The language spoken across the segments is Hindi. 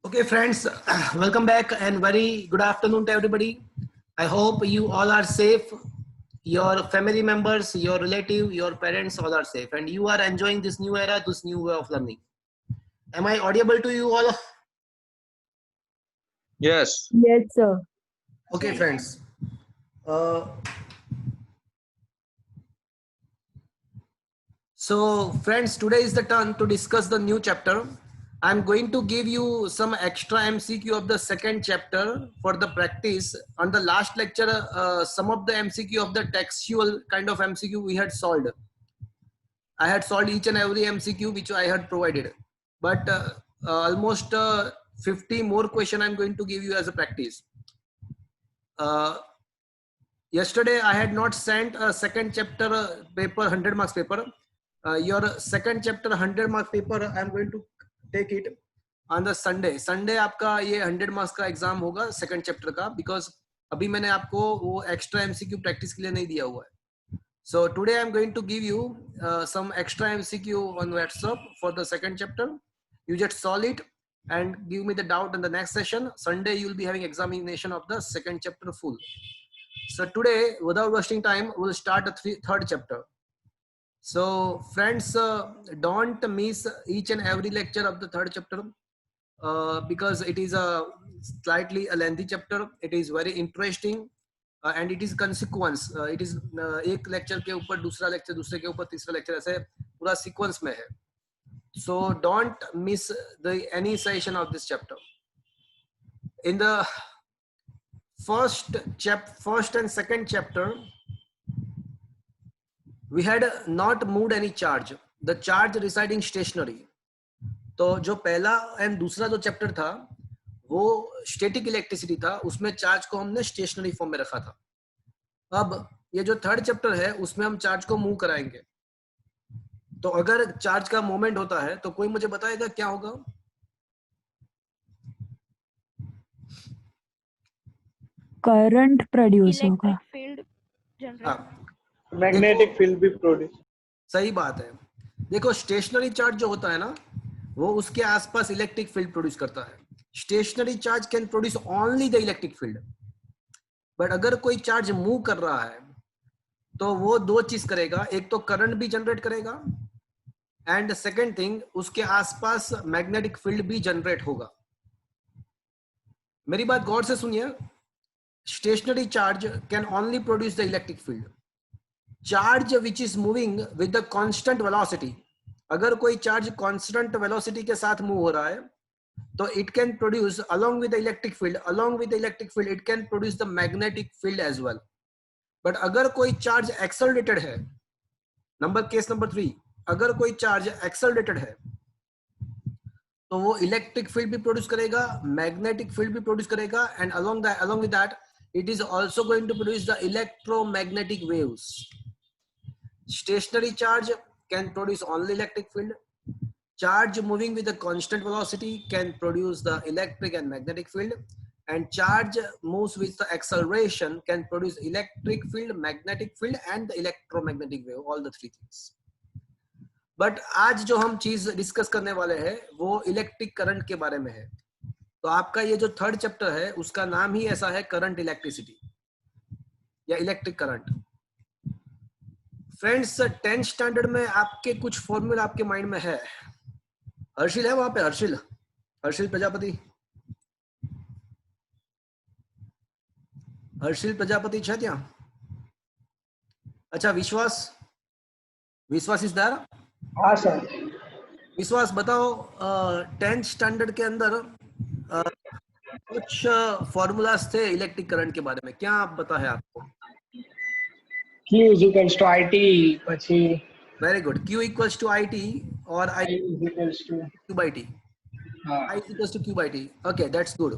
Okay, friends, welcome back and very good afternoon to everybody. I hope you all are safe. Your family members, your relative, your parents all are safe and you are enjoying this new era, this new way of learning. Am I audible to you all? Yes. Yes, sir. Okay, friends. So friends, today is the turn to discuss the new chapter. I'm going to give you some extra MCQ of the second chapter for the practice. On the last lecture, some of the MCQ of the textual kind of MCQ we had solved. I had solved each and every MCQ which I had provided. But almost 50 more question I'm going to give you as a practice. Yesterday I had not sent a second chapter paper, 100 marks paper. Your second chapter 100 mark paper I am going to take it on the Sunday आपका ये 100 marks का एग्जाम होगा second chapter का, because अभी मैंने आपको वो extra MCQ practice के लिए नहीं दिया हुआ है. So today I am going to give you some extra MCQ on WhatsApp for the second chapter. You just solve it and give me the doubt in the next session. Sunday you will be having examination of the second chapter full. So today, without wasting time, we'll start the third chapter. So friends, don't miss each and every lecture of the third chapter because it is a slightly a lengthy chapter. It is very interesting and it is consequence. It is एक lecture के ऊपर दूसरा lecture, दूसरे के ऊपर तीसरा lecture, ऐसे पूरा sequence में है. So don't miss any session of this chapter. In the first and second chapter, we had not moved any charge. The charge residing stationary. तो जो पहला एंड दूसरा जो चैप्टर था वो स्टैटिक इलेक्ट्रिसिटी था, उसमें चार्ज को हमने स्टेशनरी फॉर्म में रखा था. अब ये जो थर्ड चैप्टर है उसमें हम चार्ज को मूव कराएंगे. तो अगर चार्ज का मूवमेंट होता है तो कोई मुझे बताएगा क्या होगा? करंट प्रोड्यूस होगा. फील्ड जनरेट, मैग्नेटिक फील्ड भी प्रोड्यूस. सही बात है. देखो स्टेशनरी चार्ज जो होता है ना वो उसके आसपास इलेक्ट्रिक फील्ड प्रोड्यूस करता है. Stationary charge can produce only the electric field. But अगर कोई चार्ज मूव कर रहा है तो वो दो चीज करेगा, एक तो करंट भी जनरेट करेगा एंड सेकेंड थिंग उसके आसपास मैग्नेटिक फील्ड भी जनरेट होगा. मेरी बात गौर से सुनिए. Stationary charge can only produce the electric field. Charge which is moving with the constant velocity, अगर कोई चार्ज कांस्टेंट वेलोसिटी के साथ मूव हो रहा है तो it can produce along with the electric field it can produce the magnetic field as well. But अगर कोई चार्ज एक्सेलरेटेड है, केस नंबर 3, अगर कोई चार्ज एक्सेलरेटेड है तो वो इलेक्ट्रिक फील्ड भी प्रोड्यूस करेगा, मैग्नेटिक फील्ड भी प्रोड्यूस करेगा and along with that it is also going to produce the electromagnetic waves. Stationary charge can produce only electric field. Charge moving with a constant velocity can produce the electric and magnetic field, and charge moves with the acceleration can produce electric field, magnetic field and the electromagnetic wave, all the three things. But आज जो हम चीज डिस्कस करने वाले हैं वो इलेक्ट्रिक करंट के बारे में है. तो आपका ये जो थर्ड चैप्टर है उसका नाम ही ऐसा है, करंट इलेक्ट्रिसिटी या electric current. Friends 10th standard में आपके कुछ फॉर्मूला आपके माइंड में है. हर्षिल है वहां पे? हर्षिल प्रजापति, છે ત્યાં? अच्छा, विश्वास इज देयर? हाँ सर. विश्वास बताओ 10th स्टैंडर्ड के अंदर कुछ फॉर्मूलाज थे इलेक्ट्रिक करंट के बारे में, क्या आप पता है आपको? Q is equals to IT, પછી very good. Q equals to IT और I is equals to Q by T. हाँ. I is equals to Q by T. Okay, that's good.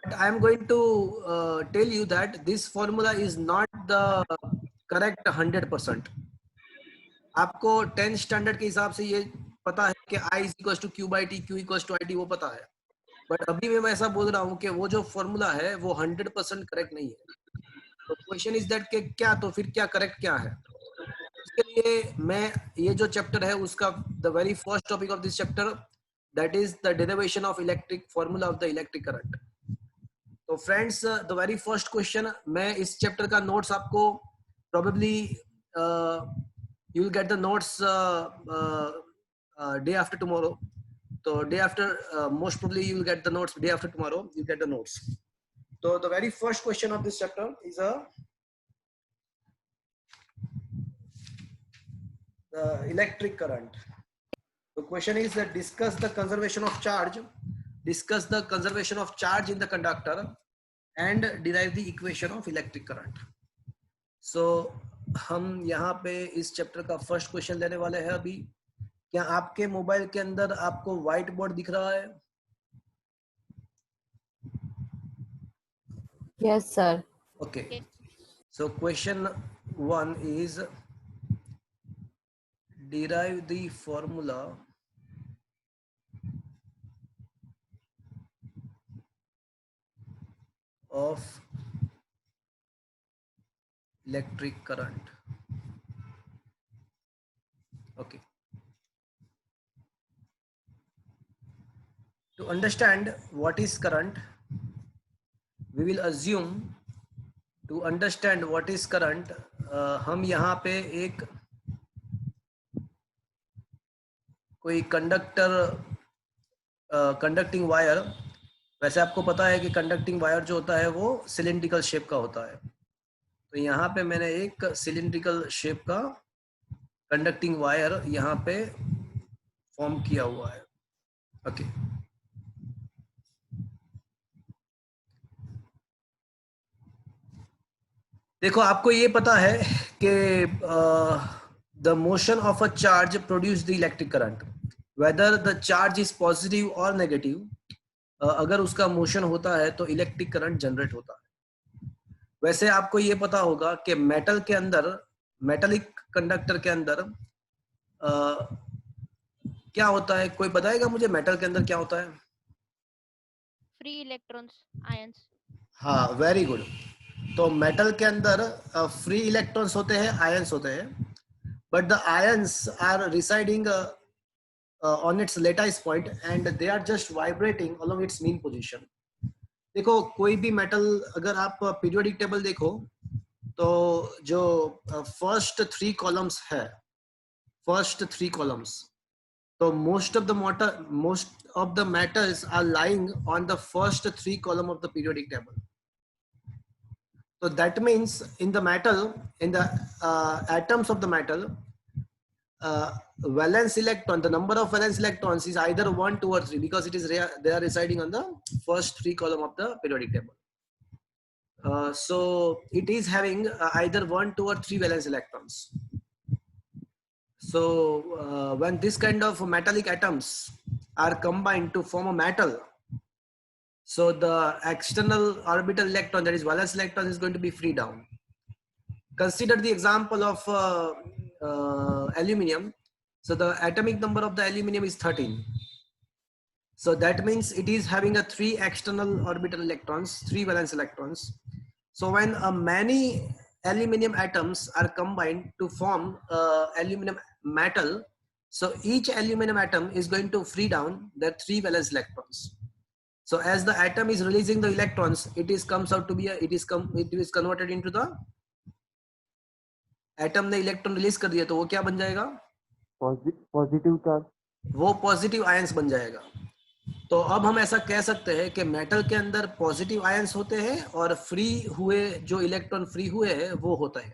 But I am going to tell you that this formula is not the correct 100%. आपको 10th स्टैंडर्ड के हिसाब से ये पता है कि I is equals to Q by T, Q equals to IT, वो पता है. बट अभी मैं ऐसा बोल रहा हूँ कि वो जो फॉर्मूला है वो 100% करेक्ट नहीं है. तो क्वेश्चन इज दैट कि क्या, तो फिर क्या करेक्ट क्या है? इसके लिए मैं ये जो चैप्टर है उसका the very first topic of this chapter, that is the derivation of electric formula of the electric current. तो friends the very first question, मैं इस चैप्टर का नोट्स आपको probably you will get the notes day after tomorrow. So day after, most probably you will get the notes day after tomorrow. You get the notes. So the very first question of this chapter is the electric current. The question is that discuss the conservation of charge. Discuss the conservation of charge in the conductor and derive the equation of electric current. So हम यहाँ पे इस चैप्टर का फर्स्ट क्वेश्चन लेने वाले हैं अभी. क्या आपके मोबाइल के अंदर आपको व्हाइट बोर्ड दिख रहा है? Yes, sir. Okay. So question 1 is derive the formula of electric current. Okay. To understand what is current, we will assume to understand what is current, हम यहाँ पे एक कोई कंडक्टिंग वायर, वैसे आपको पता है कि कंडक्टिंग वायर जो होता है वो सिलिंड्रिकल शेप का होता है. तो यहाँ पे मैंने एक सिलिंड्रिकल शेप का कंडक्टिंग वायर यहाँ पे फॉर्म किया हुआ है. ओके. देखो आपको ये पता है कि the motion of a charge produce the electric current, whether the charge is positive और नेगेटिव. अगर उसका मोशन होता है तो इलेक्ट्रिक करंट जनरेट होता है. वैसे आपको ये पता होगा कि मेटल के अंदर, मेटेलिक कंडक्टर के अंदर क्या होता है? कोई बताएगा मुझे मेटल के अंदर क्या होता है? Free electrons, ions. हाँ, वेरी गुड. तो मेटल के अंदर फ्री इलेक्ट्रॉन्स होते हैं, आयंस होते हैं, but the ions are residing on its lattice point and they are just vibrating along its mean position. देखो कोई भी मेटल, अगर आप पीरियोडिक टेबल देखो तो जो फर्स्ट 3 कॉलम्स है, फर्स्ट 3 कॉलम्स, तो most of the metals are lying on the first 3 column of the periodic table. So that means in the metal, in the atoms of the metal, valence electron, the number of valence electrons is either 1, 2 or 3 because it is they are residing on the first 3 column of the periodic table. So it is having either 1, 2 or 3 valence electrons. So when this kind of metallic atoms are combined to form a metal, so the external orbital electron, that is valence electron, is going to be free down. Consider the example of aluminium. So the atomic number of the aluminium is 13. So that means it is having a 3 external orbital electrons, 3 valence electrons. So when many aluminium atoms are combined to form aluminum metal, so each aluminum atom is going to free down their 3 valence electrons. So as the atom is releasing the electrons, it is converted into the atom ने इलेक्ट्रॉन रिलीज कर दिया तो वो क्या बन जाएगा? Positive charge. वो पॉजिटिव आयंस बन जाएगा. तो अब हम ऐसा कह सकते हैं कि मेटल के अंदर पॉजिटिव आयंस होते हैं और फ्री हुए जो इलेक्ट्रॉन फ्री हुए हैं वो होता है.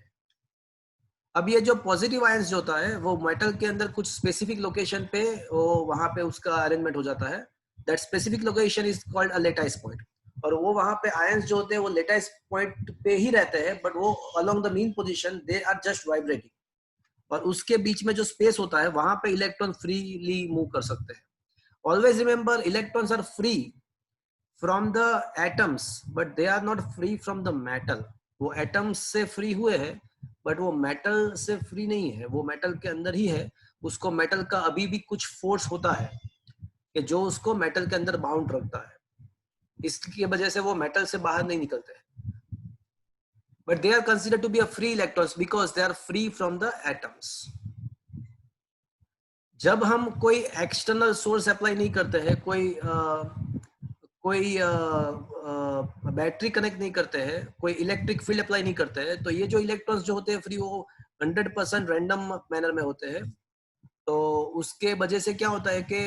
अब ये जो पॉजिटिव आयंस जो होता है वो मेटल के अंदर कुछ स्पेसिफिक लोकेशन पे वो वहां पे उसका अरेंजमेंट हो जाता है. That specific location is called a lattice point. और वो वहां पे आयंस जो होते हैं वो लेटाइस पॉइंट पे ही रहते हैं, बट वो along the mean position they are just vibrating. और उसके बीच में जो स्पेस होता है वहां पे इलेक्ट्रॉन फ्रीली मूव कर सकते हैं. Always remember, electrons are free from the atoms but they are not free from the metal. वो एटम्स से फ्री हुए हैं बट वो मेटल से फ्री नहीं है, वो मेटल के अंदर ही है. उसको मेटल का अभी भी कुछ फोर्स होता है कि जो उसको मेटल के अंदर बाउंड रखता है, इसकी वजह से वो मेटल से बाहर नहीं निकलते. But they are considered to be a free electrons because they are free from the atoms. जब हम कोई एक्सटर्नल सोर्स अप्लाई नहीं करते हैं, कोई बैटरी कनेक्ट नहीं करते हैं, कोई इलेक्ट्रिक फील्ड अप्लाई नहीं करते हैं, तो ये जो इलेक्ट्रॉन्स जो होते हैं फ्री, वो 100% रैंडम मैनर में होते हैं। तो उसके वजह से क्या होता है कि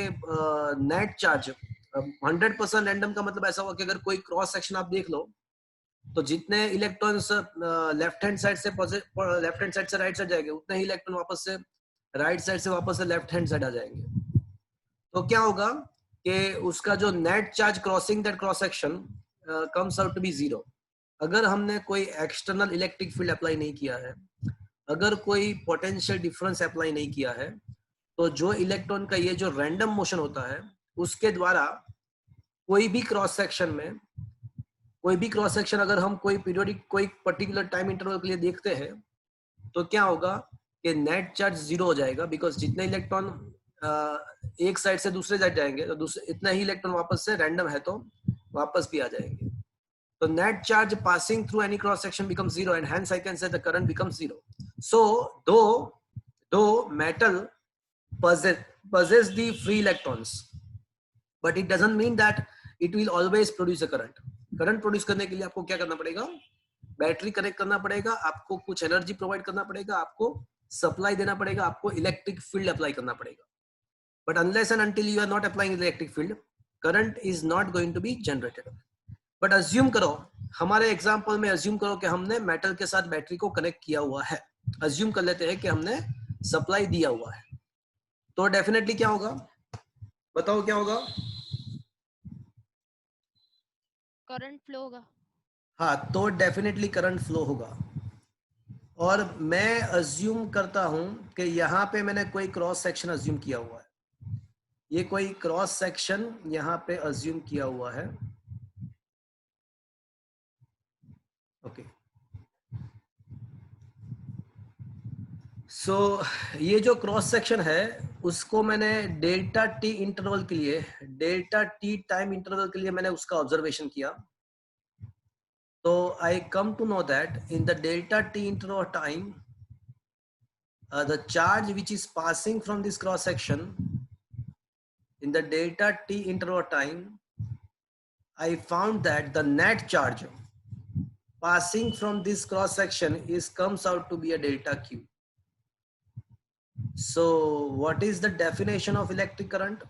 नेट चार्ज 100% रैंडम का मतलब ऐसा हुआ कि अगर कोई क्रॉस सेक्शन आप देख लो, तो जितने इलेक्ट्रॉन्स लेफ्ट हैंड साइड से राइट साइड जाएंगे, उतने ही इलेक्ट्रॉन वापस से राइट साइड से वापस से लेफ्ट हैंड साइड आ जाएंगे। तो क्या होगा कि उसका जो net charge crossing that cross section comes out to be 0। अगर हमने कोई एक्सटर्नल इलेक्ट्रिक फील्ड अप्लाई नहीं किया है, अगर कोई पोटेंशियल डिफरेंस अप्लाई नहीं किया है, तो जो इलेक्ट्रॉन का ये जो रैंडम मोशन होता है, उसके द्वारा कोई भी क्रॉस सेक्शन अगर हम कोई पीरियोडिक कोई पर्टिकुलर टाइम इंटरवल के लिए देखते हैं, तो क्या होगा कि नेट चार्ज 0 हो जाएगा, बिकॉज जितने इलेक्ट्रॉन एक साइड से दूसरे साइड जाएंगे, तो इतना ही इलेक्ट्रॉन वापस से रैंडम है तो वापस भी आ जाएंगे। तो net charge passing through any cross section becomes 0, and hence I can say the current becomes 0. So though metal possess the free electrons, but it doesn't mean that it will always produce a current. Current produce करने के लिए आपको क्या करना पड़ेगा? बैटरी कनेक्ट करना पड़ेगा, आपको कुछ एनर्जी प्रोवाइड करना पड़ेगा, आपको सप्लाई देना पड़ेगा, आपको इलेक्ट्रिक फील्ड अप्लाई करना पड़ेगा। But unless and until you are not applying electric field, current is not going to be generated. But assume करो, हमारे एग्जांपल में अज्यूम करो कि हमने मेटल के साथ बैटरी को कनेक्ट किया हुआ है, अज्यूम कर लेते हैं कि हमने सप्लाई दिया हुआ है, तो डेफिनेटली क्या होगा, बताओ क्या होगा? करंट फ्लो होगा। हाँ, तो डेफिनेटली करंट फ्लो होगा। और मैं अज्यूम करता हूं कि यहाँ पे मैंने कोई क्रॉस सेक्शन अज्यूम किया हुआ है, ये कोई क्रॉस सेक्शन यहाँ पे अज्यूम किया हुआ है। ओके, सो ये जो क्रॉस सेक्शन है उसको मैंने डेल्टा टी इंटरवल के लिए, डेल्टा टी टाइम इंटरवल के लिए मैंने उसका ऑब्जर्वेशन किया। तो I come to know that in the delta T interval time the charge which is passing from this cross section in the delta T interval time, I found that the net charge passing from this cross section comes out to be a delta Q. So what is the definition of electric current?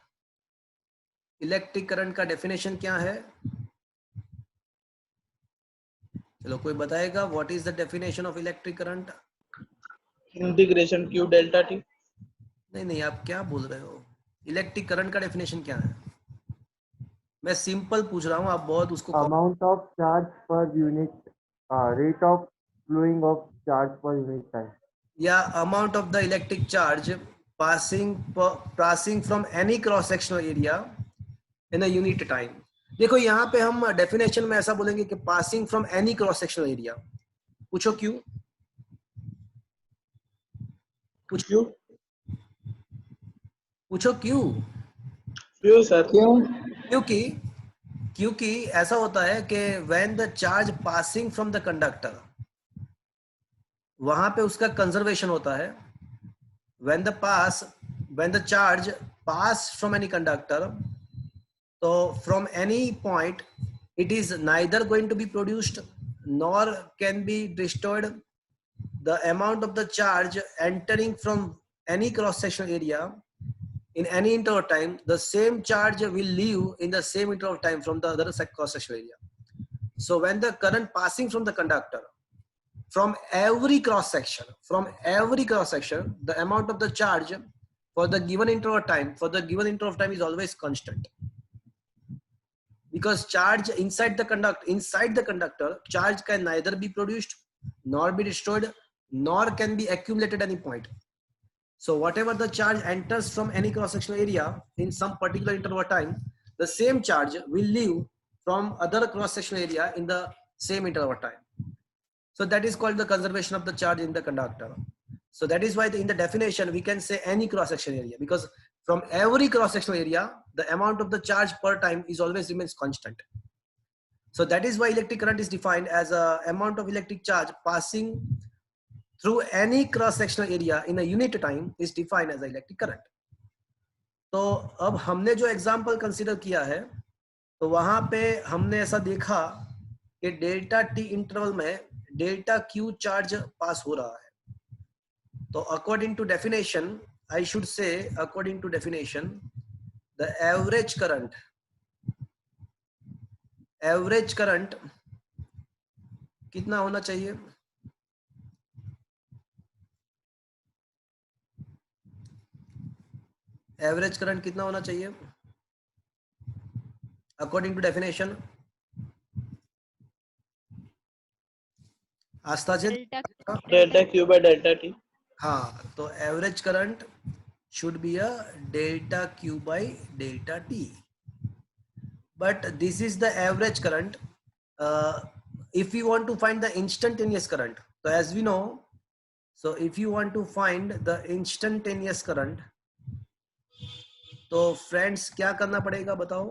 Electric current का definition क्या है? चलो कोई बताएगा, what is the definition of electric current? Integration Q delta T। नहीं, आप क्या बोल रहे हो? इलेक्ट्रिक करंट का डेफिनेशन क्या है? मैं सिंपल पूछ रहा हूँ, आप बहुत उसको amount of charge per unit rate of flowing of charge per unit time. या amount of the electric charge passing from any cross sectional area in a unit time. देखो यहाँ पे हम डेफिनेशन में ऐसा बोलेंगे कि passing from any cross sectional area. पूछो क्यों? पूछो क्यों? क्यों सर? क्योंकि ऐसा होता है कि when the charge passing from the conductor, वहां पे उसका कंजर्वेशन होता है। when the charge pass from any conductor, so from any point it is neither going to be produced nor can be destroyed. The amount of the charge entering from any cross sectional area in any interval of time, the same charge will leave in the same interval of time from the other cross sectional area. So when the current passing from the conductor from every cross section, the amount of the charge for the given interval of time is always constant, because charge inside the conductor, charge can neither be produced nor be destroyed nor can be accumulated at any point. So whatever the charge enters from any cross-sectional area in some particular interval of time, the same charge will leave from other cross-sectional area in the same interval of time. So that is called the conservation of the charge in the conductor. So that is why in the definition we can say any cross-sectional area, because from every cross-sectional area, the amount of the charge per time is always remains constant. So that is why electric current is defined as a amount of electric charge passing through any cross-sectional area in a unit time is defined as electric current. तो अब हमने जो एग्जांपल कंसीडर किया है, तो वहां पे हमने ऐसा देखा कि डेल्टा टी इंटरवल में डेल्टा क्यू चार्ज पास हो रहा है। तो according to definition, I should say according to definition, the average current कितना होना चाहिए? एवरेज करंट कितना होना चाहिए according to definition? Aastha ji, delta Q by delta T. हाँ, तो average current should be a delta q by delta t, but this is the average current. If we want to find the instantaneous current, so as we know, so if you want to find the instantaneous current, तो फ्रेंड्स क्या करना पड़ेगा बताओ?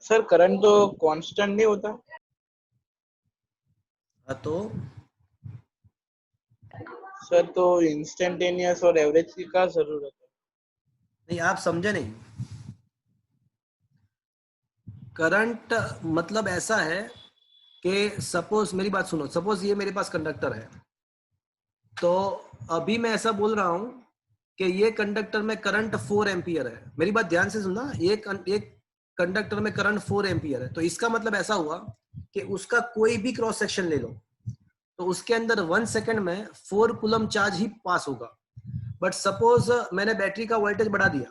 सर करंट तो कांस्टेंट नहीं होता। तो सर तो इंस्टेंटेनियस और एवरेज की क्या जरूरत है? नहीं, आप समझे नहीं। करंट मतलब ऐसा है कि सपोज, मेरी बात सुनो, सपोज ये मेरे पास कंडक्टर है, तो अभी मैं ऐसा बोल रहा हूं कि ये कंडक्टर में करंट 4 एम्पियर है। मेरी बात ध्यान से सुनना, एक कंडक्टर में करंट 4 एम्पियर है, तो इसका मतलब ऐसा हुआ कि उसका कोई भी क्रॉस सेक्शन ले लो, तो उसके अंदर 1 सेकंड में 4 कूलम चार्ज ही पास होगा। बट सपोज मैंने बैटरी का वोल्टेज बढ़ा दिया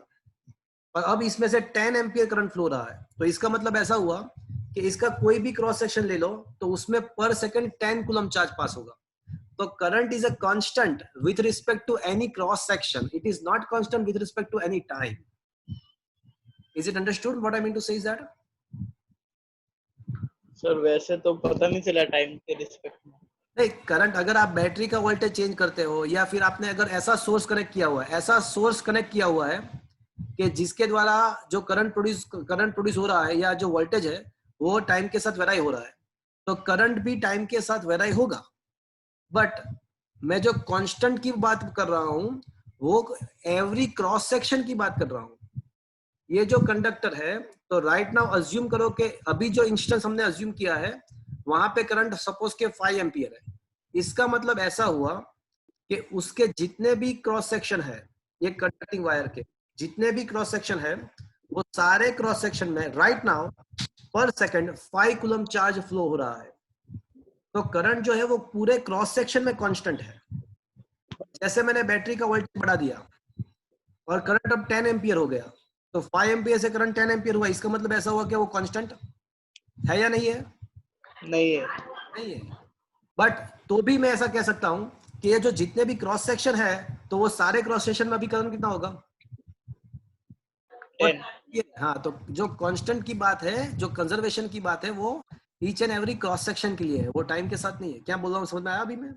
और अब इसमें से 10 एम्पियर करंट फ्लो रहा है, तो इसका मतलब ऐसा हुआ कि इसका कोई भी क्रॉस सेक्शन ले लो तो उसमें पर सेकंड 10 कूलम चार्ज पास होगा। तो current is a constant with respect to any cross section, it is not constant with respect to any time. Is it understood what I mean to say is that? Sir वैसे तो पता नहीं चला टाइम के रिस्पेक्ट में। नहीं, करंट अगर आप बैटरी का वोल्टेज चेंज करते हो या फिर आपने अगर ऐसा सोर्स कनेक्ट किया हुआ है कि जिसके द्वारा जो करंट प्रोड्यूस हो रहा है या जो वोल्टेज है वो टाइम के साथ वेराई हो रहा है, तो करंट भी टाइम के साथ वेराई होगा। बट मैं जो कांस्टेंट की बात कर रहा हूं वो एवरी क्रॉस सेक्शन की बात कर रहा हूं। ये जो कंडक्टर है, तो राइट नाउ अज्यूम करो कि अभी जो इंस्टेंस हमने अज्यूम किया है वहां पे करंट सपोज के 5 एम्पियर है। इसका मतलब ऐसा हुआ कि उसके जितने भी क्रॉस सेक्शन है, ये कंडक्टिंग वायर के जितने भी क्रॉस सेक्शन है, वो सारे क्रॉस सेक्शन में राइट नाउ पर सेकंड 5 कूलम चार्ज फ्लो हो रहा है। तो करंट जो है वो पूरे क्रॉस सेक्शन में कांस्टेंट है। जैसे मैंने बैटरी का वोल्टेज बढ़ा दिया और करंट अब 10 एम्पियर हो गया, तो 5 एम्पियर से करंट 10 एम्पियर हुआ, इसका मतलब ऐसा हुआ कि वो कांस्टेंट है या नहीं है? नहीं है। नहीं है। बट तो भी मैं ऐसा कह सकता हूं कि ये जो जितने भी क्रॉस सेक्शन है, तो वो सारे क्रॉस सेक्शन में अभी करंट कितना होगा? 10। हाँ, तो जो कांस्टेंट की बात है, जो कंजर्वेशन की बात है, वो each and every cross section के लिए है, वो टाइम के साथ नहीं है। क्या बोल रहा हूँ, समझ में आया अभी मैं?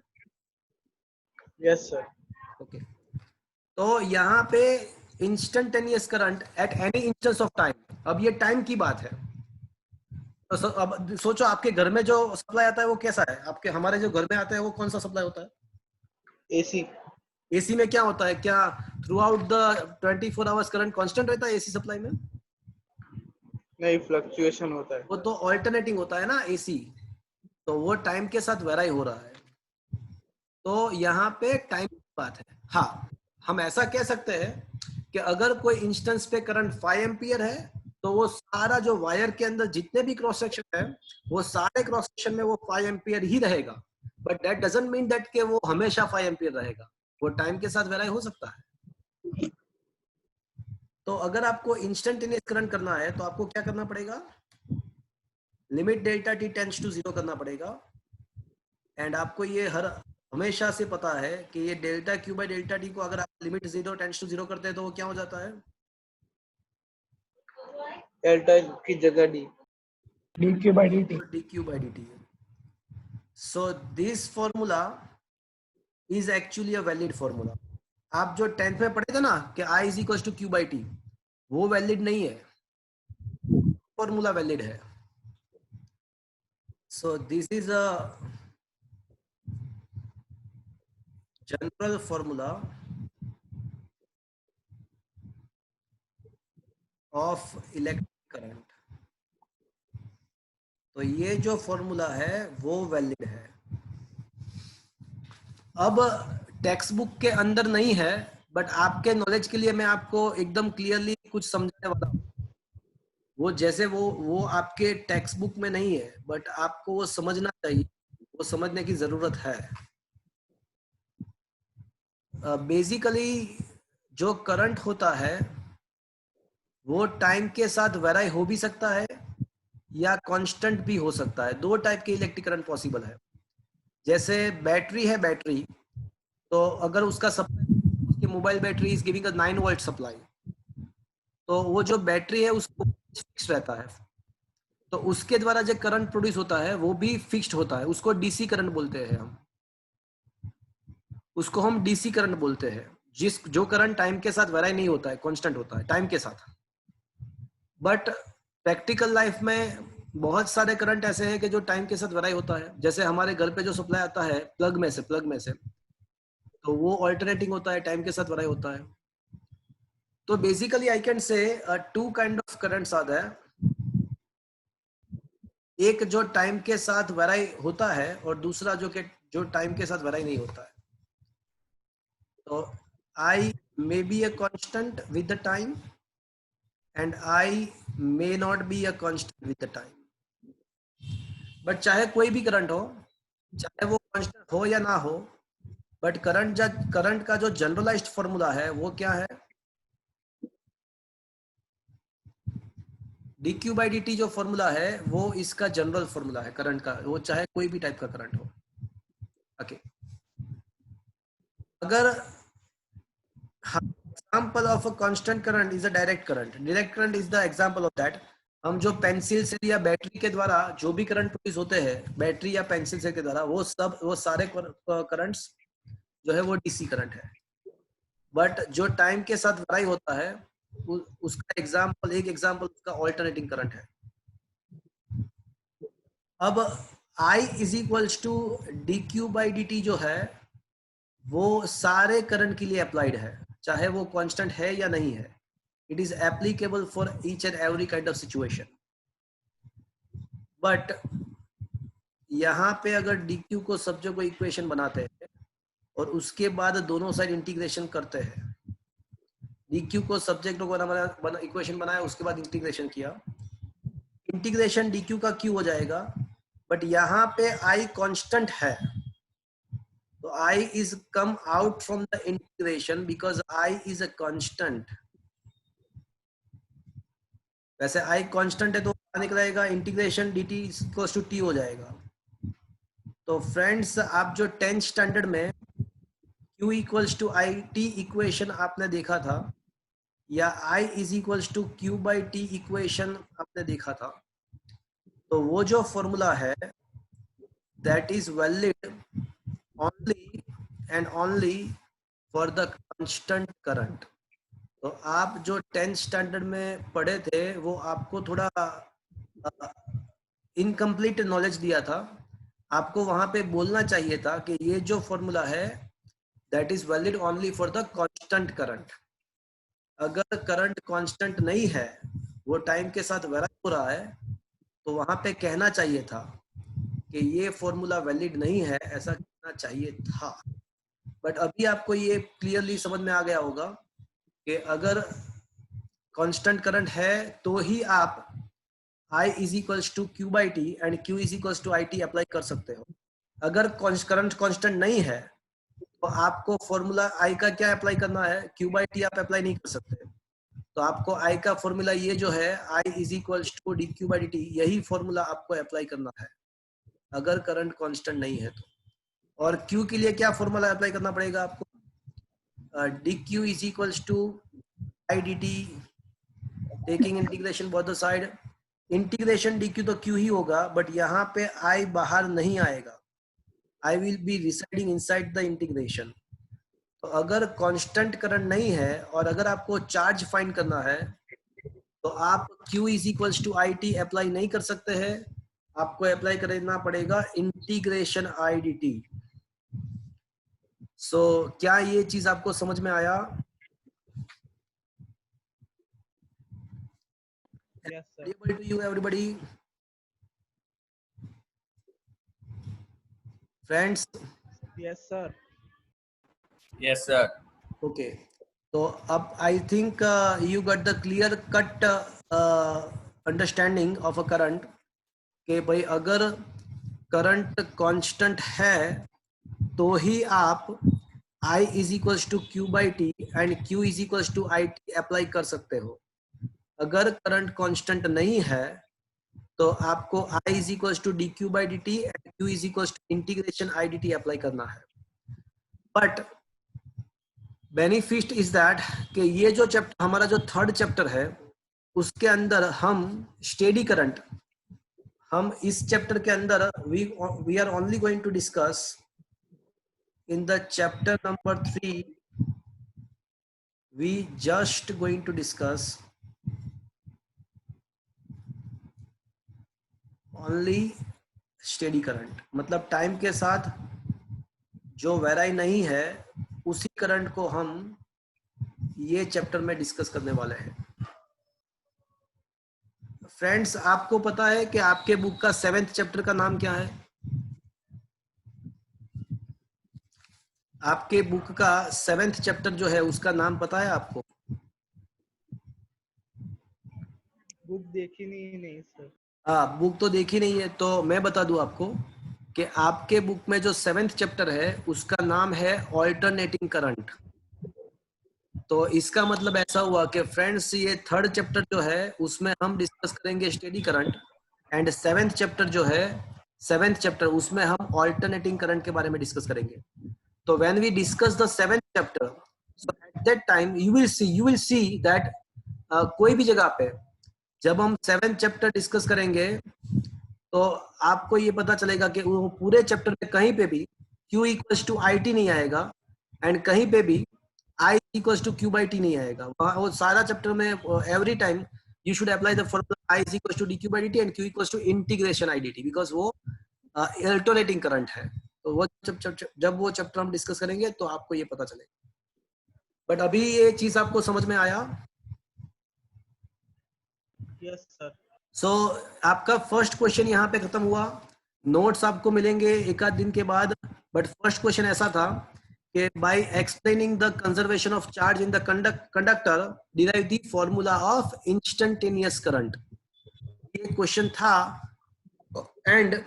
Yes sir. ओके, तो यहाँ पे instantaneous current at any instance of time, अब ये टाइम की बात है। तो अब सोचो आपके घर में जो सप्लाई आता है वो कैसा है? आपके हमारे जो घर में आता है वो कौन सा सप्लाई होता है? एसी। एसी में क्या होता है? क्या through out the 24 hours current constant रहता है एसी सप्लाई में? नहीं, फ्लक्चुएशन होता है। वो तो ऑल्टरनेटिंग होता है ना एसी, तो वो टाइम के साथ वेराई हो रहा है। तो यहाँ पे टाइम की बात है। हाँ, हम ऐसा कह सकते हैं कि अगर कोई इंस्टेंस पे करंट 5 एम्पियर है, तो वो सारा जो वायर के अंदर जितने भी क्रॉस सेक्शन है, वो सारे क्रॉस सेक्शन में वो 5 एम्पियर ही रहेगा। But that doesn't mean that कि वो हमेशा 5 एम्पियर रहेगा, वो टाइम के साथ वेराई हो सकता है। तो अगर आपको इंस्टेंटेनियस करंट करना है तो आपको क्या करना पड़ेगा? Limit delta T tends to 0 करना पड़ेगा। एंड आपको ये हमेशा से पता है कि ये delta Q by delta T को अगर आप लिमिट 0 टेंड्स टू 0 करते हैं तो वो क्या हो जाता है? डेल्टा की जगह D. dq by dt. dq by dt. So this formula is actually a valid formula. आप जो 10th में पढ़े थे ना कि I is equals to q by t, वो वैलिड नहीं है, फॉर्मूला वैलिड है। So this is a general formula of electric current, तो ये जो फॉर्मूला है वो वैलिड है। अब टेक्स्ट बुक के अंदर नहीं है, बट आपके नॉलेज के लिए मैं आपको एकदम क्लियरली कुछ समझाने वाला हूँ। वो जैसे वो आपके टेक्स्ट बुक में नहीं है, बट आपको वो समझना चाहिए, वो समझने की जरूरत है। बेसिकली जो करंट होता है वो टाइम के साथ वेराई हो भी सकता है या कांस्टेंट भी हो सकता है। दो टाइप के इलेक्ट्रिक करंट पॉसिबल है। जैसे बैटरी है, बैटरी तो अगर उसका सप्लाई, उसकी mobile battery is giving a 9 volt supply, तो वो जो बैटरी है उसको फिक्स रहता है, तो उसके द्वारा जो करंट प्रोड्यूस होता है वो भी फिक्स्ड होता है। उसको डीसी करंट बोलते हैं हम, उसको हम डीसी करंट बोलते हैं। जो करंट टाइम के साथ वेराई नहीं होता है, कांस्टेंट होता है टाइम के साथ। बट प्रैक्टिकल लाइफ में बहुत सारे करंट ऐसे हैं कि जो टाइम के साथ वेराई होता है। जैसे हमारे घर पे जो सप्लाई आता है प्लग में से तो वो ऑल्टरनेटिंग होता है, टाइम के साथ वेराई होता है। तो basically I can say two kind of currents are there, एक जो टाइम के साथ वेराई होता है और दूसरा जो टाइम के साथ वेराई नहीं होता है। तो I may be a constant with the time and I may not be a constant with the time. But चाहे कोई भी करंट हो, चाहे वो कांस्टेंट हो या ना हो, बट करंट का जो जनरलाइज्ड फॉर्मूला है वो क्या है? dq by dt जो फॉर्मूला है वो इसका जनरल फॉर्मूला है करंट का, वो चाहे कोई भी टाइप का करंट हो। ओके, अगर example of a constant current is a direct current. Direct current is the example of that. हम जो पेंसिल से या बैटरी के द्वारा जो भी करंट प्रोड्यूस होते हैं बैटरी या पेंसिल से के द्वारा, वो सारे करंट्स जो है वो डीसी करंट है। बट जो टाइम के साथ वेराई होता है उसका एक एग्जांपल उसका ऑल्टरनेटिंग करंट है। अब I is equals to dq by dt जो है वो सारे करंट के लिए अप्लाइड है, चाहे वो कांस्टेंट है या नहीं है। It is applicable for each and every kind of situation. But यहाँ पे अगर dq को सब जगह इक्वेशन बनाते हैं और उसके बाद दोनों साइड इंटीग्रेशन करते हैं, dq को सब्जेक्ट को इक्वेशन बनाया, उसके बाद इंटीग्रेशन किया, इंटीग्रेशन dq का q हो जाएगा। बट यहाँ पे I कांस्टेंट है, so I is come out from the integration because I is a constant. वैसे I constant है तो निकलेगा integration dt equals to t हो जाएगा। तो फ्रेंड्स आप जो 10th स्टैंडर्ड में q equals to I t equation आपने देखा था, या I is equals to q by t equation आपने देखा था, तो वो जो फॉर्मूला है that is valid only and only for the constant current। तो आप जो 10th स्टैंडर्ड में पढ़े थे वो आपको थोड़ा इनकम्प्लीट नॉलेज दिया था। आपको वहां पे बोलना चाहिए था कि ये जो फॉर्मूला है that is valid only for the constant current. अगर करंट कांस्टेंट नहीं है, वो टाइम के साथ वेरी हो रहा है, तो वहां पे कहना चाहिए था कि ये फॉर्मूला वैलिड नहीं है, ऐसा कहना चाहिए था। बट अभी आपको ये क्लियरली समझ में आ गया होगा कि अगर कांस्टेंट करंट है तो ही आप I is equals to q by t and q is equals to IT apply कर सकते हो। अगर करंट कांस्टेंट नहीं है तो आपको फॉर्मूला I का क्या अप्लाई करना है, q by t आप अप्लाई नहीं कर सकते। तो आपको I का फॉर्मूला ये जो है I is equals to dq by dt, यही फॉर्मूला आपको अप्लाई करना है अगर करंट कांस्टेंट नहीं है तो। और Q के लिए क्या फॉर्मूला अप्लाई करना पड़ेगा आपको, dq is equals to I dt taking integration both the side. Integration dq तो q ही होगा, बट यहाँ पे I बाहर नहीं आएगा, I will be residing inside the integration. तो अगर कांस्टेंट करंट नहीं है और अगर आपको चार्ज फाइंड करना है तो आप q is equals to IT apply नहीं कर सकते हैं, आपको अप्लाई करना पड़ेगा इंटीग्रेशन I dt। सो क्या ये चीज आपको समझ में आया? Yes, sir. Audible to you, everybody? Friends? Yes, sir. Yes, sir. Okay. तो अब I think you got the clear cut understanding of a current कि भाई अगर करंट कांस्टेंट है तो ही आप I is equals to Q by T and Q is equals to I T apply कर सकते हो। अगर करंट कांस्टेंट नहीं है तो आपको I is equals to D Q by D T and Q is equals to integration I D T apply करना है। बट बेनिफिट इज दैट कि ये जो चैप्टर हमारा जो थर्ड चैप्टर है उसके अंदर हम स्टेडी करंट, हम इस चैप्टर के अंदर we are only going to discuss in the chapter number 3 we just going to discuss only steady current, मतलब टाइम के साथ जो वेराई नहीं है उसी करंट को हम ये चैप्टर में डिस्कस करने वाले हैं। फ्रेंड्स, आपको पता है कि आपके बुक का 7th चैप्टर का नाम क्या है? आपके बुक का 7th चैप्टर जो है उसका नाम पता है आपको? बुक देखी नहीं सर। हाँ, बुक तो देखी नहीं है तो मैं बता दूं आपको कि आपके बुक में जो 7th चैप्टर है उसका नाम है ऑल्टरनेटिंग करंट। तो इसका मतलब ऐसा हुआ कि फ्रेंड्स ये थर्ड चैप्टर जो है उसमें हम डिस्कस करेंगे steady current and 7th chapter जो है 7th चैप्टर उसमें हम ऑल्टरनेटिंग करंट के बारे में डिस्कस करेंगे। तो when we discuss the 7th chapter, so at that time you will see that कोई भी जगह पे जब हम 7th चैप्टर डिस्कस करेंगे तो आपको ये पता चलेगा कि वो पूरे चैप्टर में कहीं पे भी Q equals to I T नहीं आएगा एंड कहीं पे भी I equals to Q by T नहीं आएगा। वहाँ वो सारा चैप्टर में every time you should apply the formula I is equals to dq by dt and q equals to integration I dt because वो अल्टरनेटिंग करंट है। तो वो जब वो चैप्टर हम डिस्कस करेंगे तो आपको ये पता चलेगा। बट अभी ये चीज आपको समझ में आया? Yes sir. सो आपका फर्स्ट क्वेश्चन यहाँ पे खत्म हुआ। नोट्स आपको मिलेंगे एक आध दिन के बाद। बट फर्स्ट क्वेश्चन ऐसा था कि by explaining the conservation of charge in the conductor derive the formula of instantaneous current. ये क्वेश्चन था एंड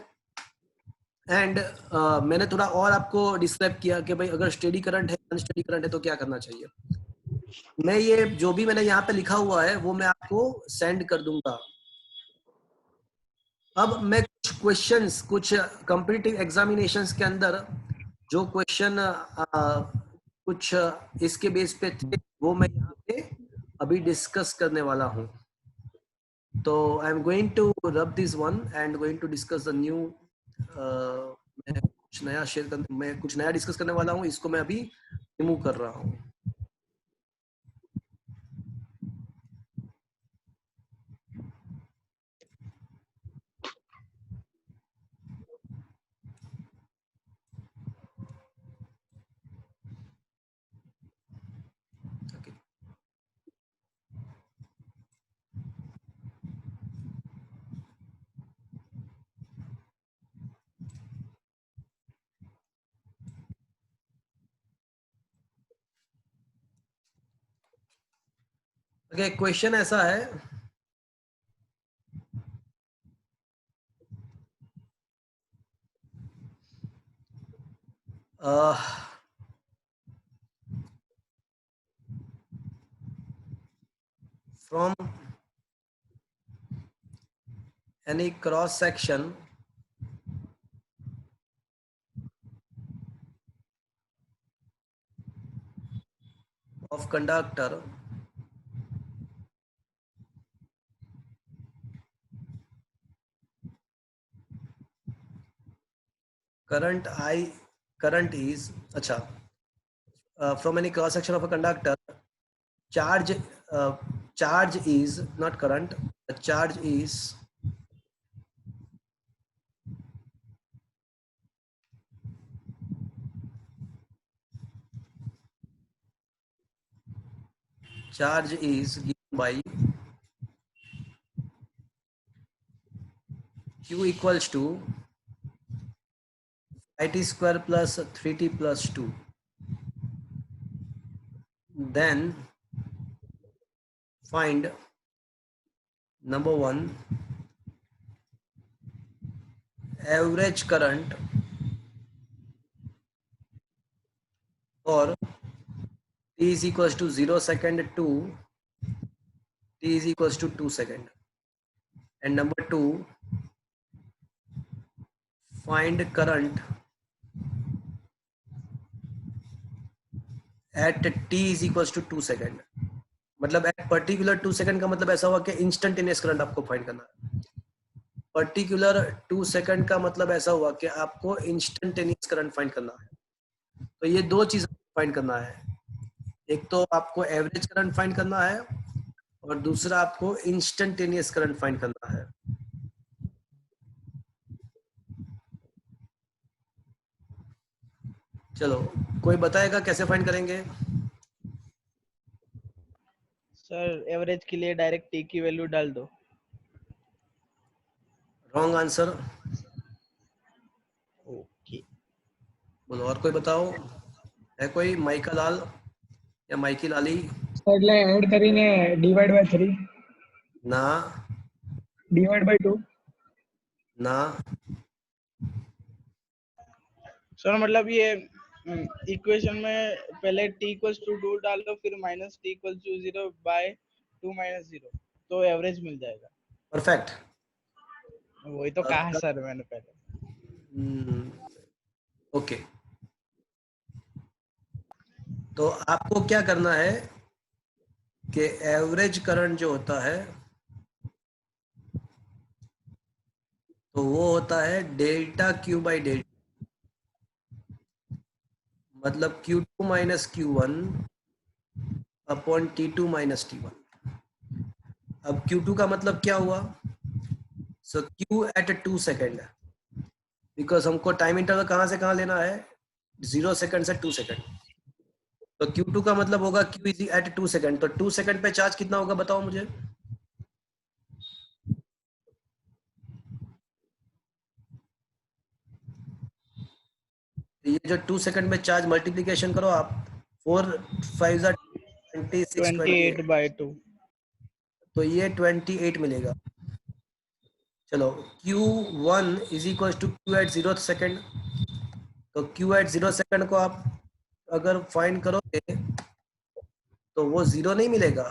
मैंने थोड़ा और आपको डिस्क्राइब किया कि भाई अगर स्टेडी करंट है अनस्टेडी करंट है तो क्या करना चाहिए। मैं ये जो भी मैंने यहाँ पे लिखा हुआ है वो मैं आपको सेंड कर दूंगा। अब मैं कुछ क्वेश्चंस कुछ कॉम्पिटिटिव एग्जामिनेशंस के अंदर जो क्वेश्चन कुछ इसके बेस पे थे वो मैं यहाँ पे अभी डिस्कस करने वाला हूँ। तो I am going to rub this one and going to discuss the new मैं कुछ नया डिस्कस करने वाला हूँ। इसको मैं अभी रिमूव कर रहा हूँ। ओके, क्वेश्चन ऐसा है from any cross section of conductor current is from any cross section of a conductor charge is not current, the charge is charge is given by q equals to 5t square plus 3t plus 2. Then find number 1 average current for t is equals to 0 second to t is equals to 2 second. And number 2, find current at t is equals to 2 second. मतलब at particular 2 second का मतलब ऐसा हुआ कि इंस्टेंटेनियस करंट आपको फाइंड करना है. पर्टिकुलर 2 सेकंड का मतलब ऐसा हुआ कि आपको इंस्टेंटेनियस करंट फाइंड करना है. तो ये दो चीज फाइंड करना है. एक तो आपको एवरेज करंट फाइंड करना है और दूसरा आपको इंस्टेंटेनियस करंट फाइंड करना है. चलो कोई बताएगा कैसे फाइंड करेंगे? सर एवरेज के लिए डायरेक्ट टी की वैल्यू डाल दो. Wrong answer. ओके. बोलो और कोई बताओ. है कोई? माइका लाल या माइकी लाली? એટલે એડ કરીને ડિવાઇડ બાય 3 ना ડિવાઇડ બાય 2 ना. सर मतलब ये इक्वेशन में पहले t इक्वल्स टू 2 डाल दो फिर minus t equals to 0 by 2 minus 0 तो एवरेज मिल जाएगा. परफेक्ट. वही तो कहा सर मैंने पहले. ओके. तो आपको क्या करना है कि एवरेज करंट जो होता है तो वो होता है डेल्टा क्यू बाई डेल्टा. मतलब Q2 minus Q1 upon T2 minus T1. अब Q2 का मतलब क्या हुआ? सो Q एट 2 सेकेंड, बिकॉज हमको टाइम इंटरवल कहाँ से कहाँ लेना है? 0 सेकेंड से 2 सेकेंड. तो Q2 का मतलब होगा Q इज एट 2 सेकेंड. तो 2 सेकेंड पे चार्ज कितना होगा बताओ मुझे? ये जो 2 सेकेंड में चार्ज मल्टीप्लीकेशन करो आप. 4 5 26 28 बाय 2 तो ये 28 मिलेगा. चलो Q1 is equal to Q at 0 second. तो Q एट 0 सेकेंड को आप अगर फाइंड करोगे तो वो 0 नहीं मिलेगा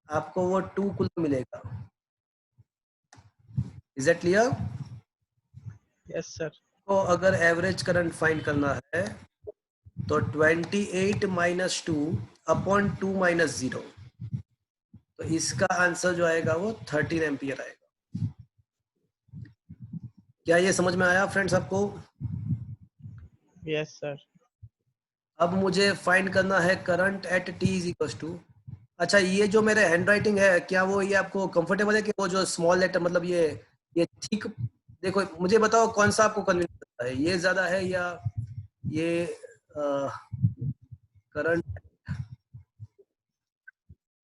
आपको, वो 2 कूलम मिलेगा. Is that clear? Yes sir. तो अगर एवरेज करंट फाइंड करना है तो 28 माइनस 2 अपॉन 2 माइनस 0. तो इसका आंसर जो आएगा वो 13 एम्पियर आएगा. क्या ये समझ में आया फ्रेंड्स आपको? Yes sir. अब मुझे फाइंड करना है current at t is equal to. अच्छा ये जो मेरे हैंड राइटिंग है क्या वो ये आपको कंफर्टेबल है कि वो जो स्मॉल लेटर मतलब ये ठीक? देखो मुझे बताओ कौन सा आपको कन्वीनियंट लगता है, ये ज्यादा है या ये करंट?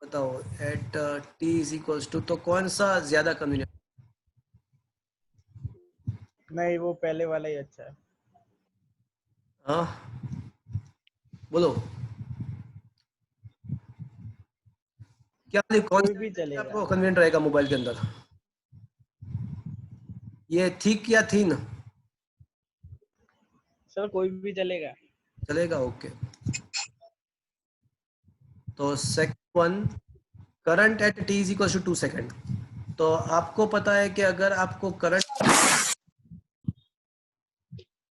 बताओ at t is equal to, तो कौन सा ज्यादा कन्वीनियंट? नहीं वो पहले वाला ही अच्छा है. हाँ बोलो क्या कौन कोई सा भी चलेगा. आपको कन्वीनियंट रहेगा मोबाइल के अंदर? ये थिक या थीन? सर कोई भी चलेगा. चलेगा. ओके. तो second one current at t is equal to 2 second. तो आपको पता है कि अगर आपको करंट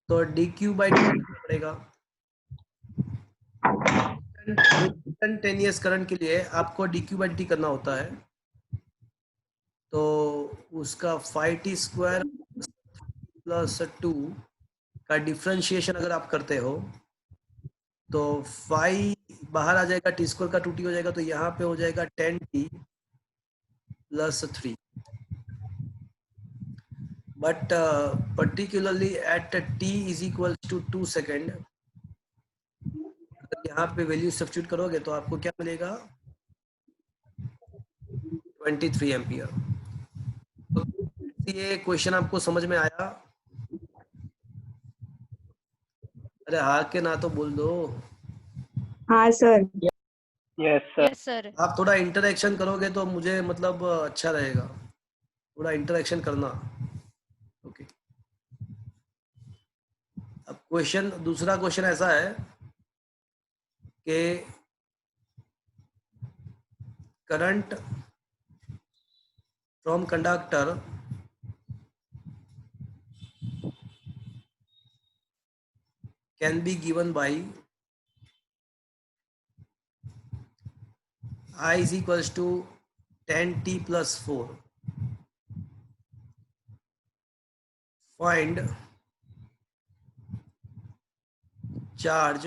तो dq बाई dt पड़ेगा. इंस्टेंटेनियस करंट के लिए आपको dq बाई dt करना होता है. तो उसका 5t स्क्वायर प्लस 2 का डिफरेंशिएशन अगर आप करते हो तो 5 बाहर आ जाएगा, टी स्क्वायर का 2t हो जाएगा. तो यहाँ पे हो जाएगा 10t plus 3. But particularly at t is equal to 2 second, अगर यहाँ पे वैल्यू सब्स्टिट्यूट करोगे तो आपको क्या मिलेगा? 23 एम्पियर। तो ये क्वेश्चन आपको समझ में आया? अरे हाँ के ना तो बोल दो। हाँ sir. Yes, sir. Yes sir. आप थोड़ा इंटरेक्शन करोगे तो मुझे मतलब अच्छा रहेगा, थोड़ा इंटरेक्शन करना। ओके, अब क्वेश्चन, दूसरा क्वेश्चन ऐसा है कि current from conductor can be given by I is equals to 10t plus 4. Find charge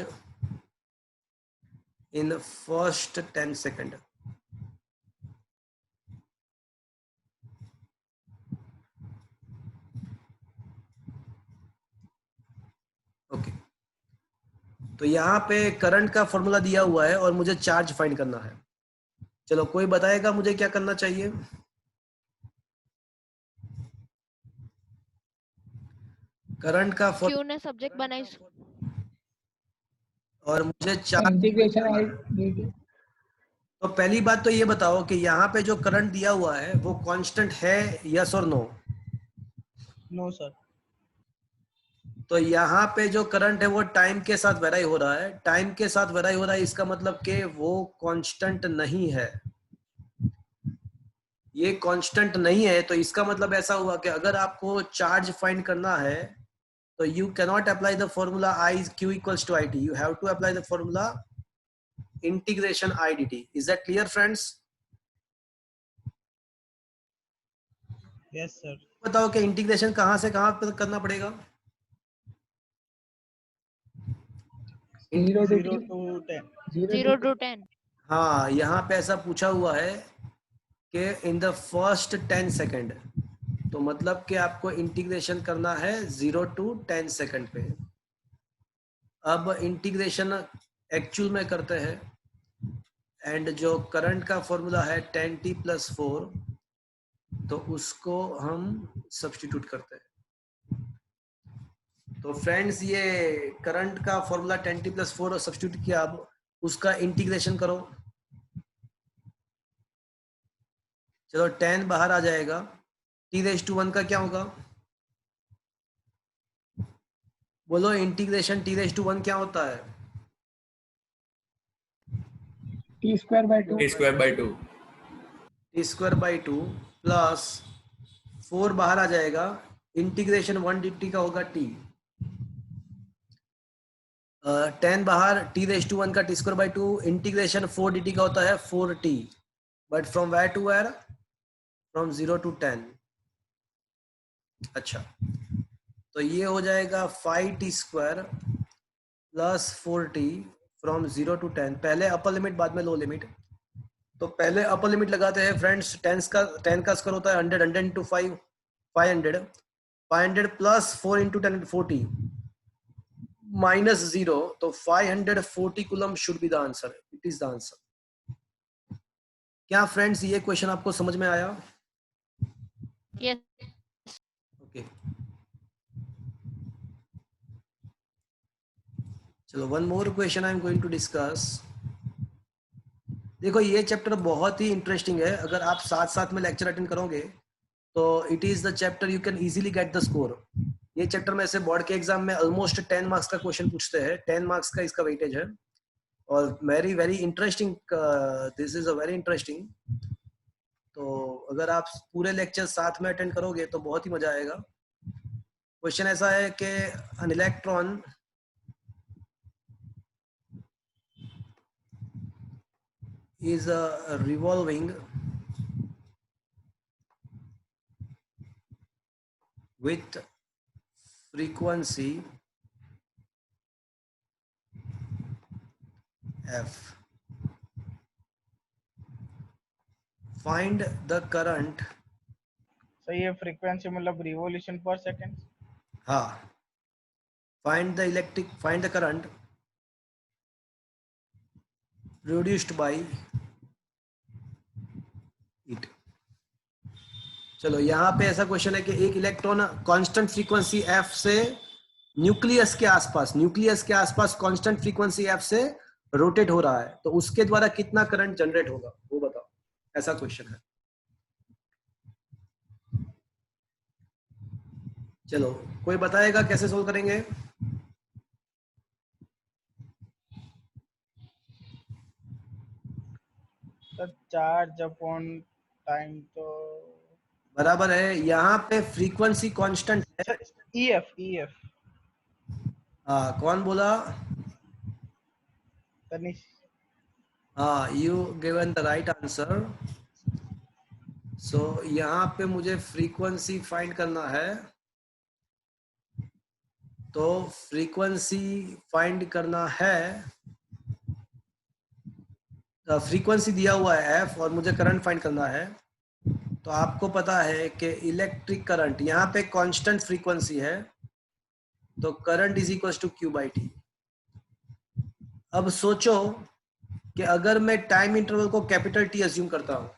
in the first 10 second. Okay, तो यहाँ पे करंट का फॉर्मूला दिया हुआ है और मुझे चार्ज फाइंड करना है। चलो कोई बताएगा मुझे क्या करना चाहिए? करंट का क्यों ने सब्जेक्ट बनाई? और मुझे चार्ज। Integration ID. तो पहली बात तो ये बताओ कि यहाँ पे जो करंट दिया हुआ है वो कांस्टेंट है, यस और नो? No sir. तो यहाँ पे जो करंट है वो टाइम के साथ वेराई हो रहा है, टाइम के साथ वेराई हो रहा है, इसका मतलब कि वो कांस्टेंट नहीं है। ये कांस्टेंट नहीं है तो इसका मतलब ऐसा हुआ कि अगर आपको चार्ज फाइंड करना है तो you cannot apply the formula I Q equals to I T, you have to apply the formula integration I D T. Is that clear friends? Yes sir. बताओ कि इंटीग्रेशन कहाँ से कहाँ पर करना पड़ेगा? 0 to 0 to 10। 0 to 10। हाँ, यहाँ पे ऐसा पूछा हुआ है कि इन द फर्स्ट 10 सेकेंड, तो मतलब कि आपको इंटीग्रेशन करना है 0 to 10 सेकेंड पे। अब इंटीग्रेशन एक्चुअल में करते हैं एंड जो करंट का फॉर्मूला है 10t plus 4, तो उसको हम सब्स्टिट्यूट करते हैं। तो फ्रेंड्स ये करंट का फॉर्मूला 10t plus 4 सब्स्टिट्यूट किया, अब उसका इंटीग्रेशन करो। चलो 10 बाहर आ जाएगा, t⁻1 का क्या होगा? बोलो इंटीग्रेशन t⁻1 क्या होता है? T square by 2. T square by 2. t square by 2 plus 4 बाहर आ जाएगा, इंटीग्रेशन 1 dt का होगा t। 10 बाहर, t⁻1 का t square by 2, integration 4 dt का होता है 4t, but from where to where? From 0 to 10। अच्छा, तो ये हो जाएगा 5t square plus 4t from 0 to 10। पहले अपर लिमिट बाद में लो लिमिट। तो पहले अपर लिमिट लगाते हैं फ्रेंड्स। 10 का स्क्वायर होता है 100, 100 into 5 500, 500 प्लस 4 into 10 40 माइनस 0, तो 540 coulomb should be the answer, it is the answer. क्या फ्रेंड्स ये क्वेश्चन आपको समझ में आया? यस। ओके, चलो one more question I am going to discuss. देखो ये चैप्टर बहुत ही इंटरेस्टिंग है, अगर आप साथ साथ में लेक्चर अटेंड करोगे तो it is the chapter you can easily get the score. ये चैप्टर में से बोर्ड के एग्जाम में ऑलमोस्ट 10 मार्क्स का क्वेश्चन पूछते हैं, 10 मार्क्स का इसका वेटेज है, और very very interesting, this is a very interesting. तो अगर आप पूरे लेक्चर साथ में अटेंड करोगे तो बहुत ही मजा आएगा। क्वेश्चन ऐसा है कि an electron is revolving with frequency f. Find the current. सही है, फ्रीक्वेंसी मतलब रिवॉल्यूशन पर सेकंड। हाँ, find the current produced by it. चलो यहाँ पे ऐसा क्वेश्चन है कि एक इलेक्ट्रॉन कांस्टेंट फ्रीक्वेंसी एफ से न्यूक्लियस के आसपास कांस्टेंट फ्रीक्वेंसी एफ से रोटेट हो रहा है, तो उसके द्वारा कितना करंट जनरेट होगा वो बताओ, ऐसा क्वेश्चन है। चलो कोई बताएगा कैसे सोल्व करेंगे? सर चार्ज अपॉन टाइम तो बराबर है, यहाँ पे फ्रीक्वेंसी कांस्टेंट है। ईएफ हाँ कौन बोला? तनिष हाँ, you given the right answer. So यहाँ पे मुझे फ्रीक्वेंसी फाइंड करना है, तो फ्रीक्वेंसी फाइंड करना है, फ्रीक्वेंसी दिया हुआ है एफ और मुझे करंट फाइंड करना है। तो आपको पता है कि इलेक्ट्रिक करंट यहाँ पे कांस्टेंट फ्रीक्वेंसी है, तो current is equal to Q by T. अब सोचो कि अगर मैं टाइम इंटरवल को कैपिटल टी अज्यूम करता हूँ,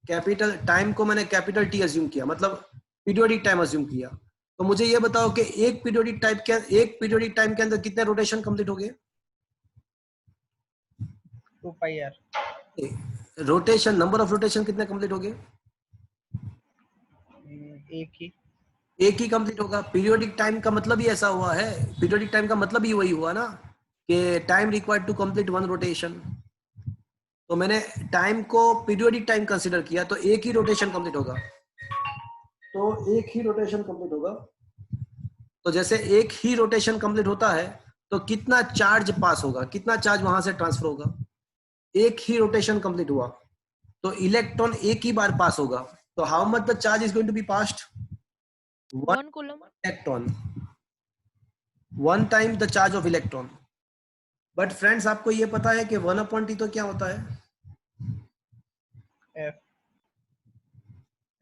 कैपिटल टाइम को मैंने कैपिटल टी अज्यूम किया, मतलब पीरियोडिक टाइम अज्यूम किया, तो मुझे ये बताओ कि एक पीरियोडिक टाइम के अंदर कितने रोटेशन कंप्लीट हो गए? 2πr rotation, number of rotation कितने कंप्लीट हो गए? एक ही कंप्लीट होगा। पीरियोडिक टाइम का मतलब ही ऐसा हुआ है, पीरियोडिक टाइम का मतलब ही वही हुआ ना कि time required to complete one rotation. तो मैंने टाइम को पीरियोडिक टाइम कंसीडर किया, तो एक ही रोटेशन कंप्लीट होगा, तो जैसे एक ही रोटेशन कंप्लीट होता है तो कितना चार्ज पास होगा, कितना चार्ज वहां से ट्रांसफर होगा? एक ही रोटेशन कंप्लीट हुआ तो इलेक्ट्रॉन एक ही बार पास होगा, तो how much the charge is going to be passed? 1 coulomb. Electron, one time the charge of electron. But friends आपको ये पता है कि 1/t तो क्या होता है?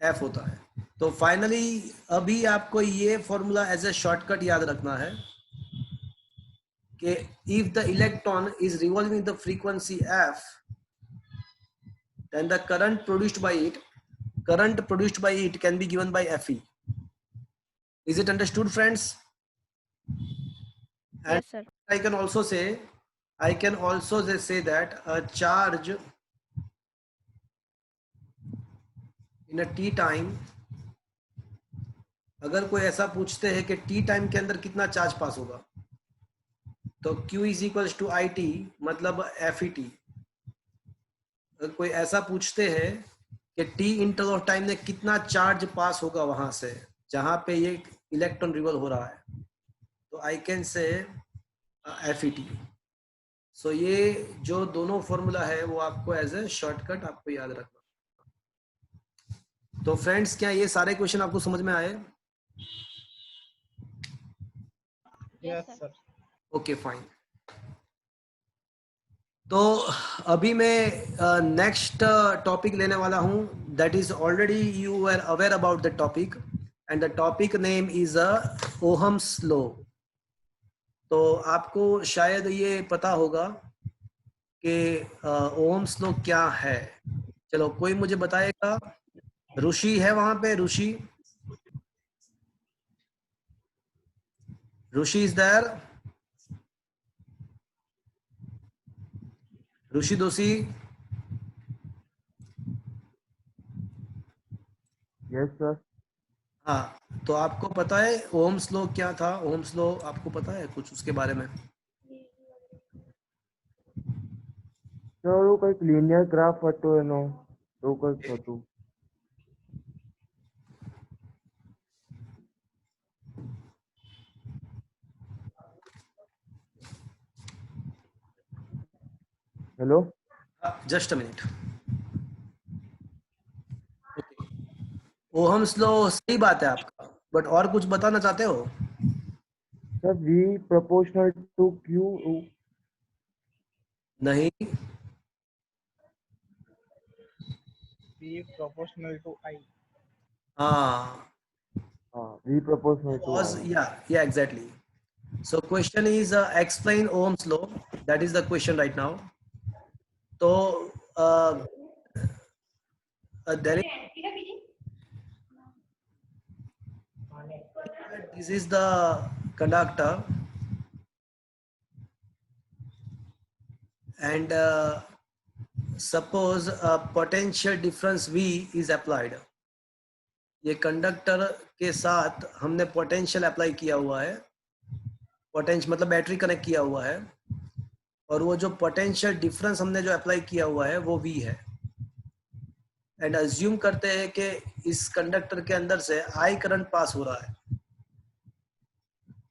एफ होता है। तो फाइनली अभी आपको ये फॉर्मूला एज ए शॉर्टकट याद रखना है कि if the electron is revolving the frequency F, then the current produced by it can be given by Fe. Is it understood, friends? And Yes, sir. I can also say that a charge in a t time, अगर कोई ऐसा पूछते हैं कि t टाइम के अंदर कितना चार्ज पास होगा, तो q is equals to I T, मतलब FET। अगर कोई ऐसा पूछते हैं कि टी इंटरवल ऑफ टाइम में कितना चार्ज पास होगा वहां से जहां पे ये इलेक्ट्रॉन रिवॉल्व हो रहा है, तो आई कैन से FET। सो ये जो दोनों फॉर्मूला है वो आपको एज ए शॉर्टकट आपको याद रखना। तो फ्रेंड्स क्या ये सारे क्वेश्चन आपको समझ में आए? Yes sir. Okay fine. तो अभी मैं नेक्स्ट टॉपिक लेने वाला हूं, that is already you are aware about the topic, and the topic name is Ohm's law. तो आपको शायद ये पता होगा कि ओहम्स लॉ क्या है। चलो कोई मुझे बताएगा? ऋषि है वहां पे? ऋषि is there? Rishi Doshi? Yes sir. हाँ, तो आपको पता है ओम्स लॉ क्या था? ओम्स लॉ आपको पता है कुछ उसके बारे में? સર હું કંઈક લિનિયર ગ્રાફ હતો એનો એવું કંઈક હતું. Hello just a minute. Ohm's law सही बात है आपका, बट और कुछ बताना चाहते हो? Sir V proportional to Q. नहीं, P proportional to I. हाँ, હા V proportional to cause, I. yeah, exactly. So question is explain Ohm's law. That is the question right now. So there is This is the conductor, and suppose a potential difference V is applied. ये कंडक्टर के साथ हमने पोटेंशियल अप्लाई किया हुआ है, पोटेंशियल मतलब बैटरी कनेक्ट किया हुआ है, और वो जो पोटेंशियल डिफरेंस हमने जो अप्लाई किया हुआ है वो V है। एंड अज्यूम करते हैं कि इस कंडक्टर के अंदर से I करंट पास हो रहा है,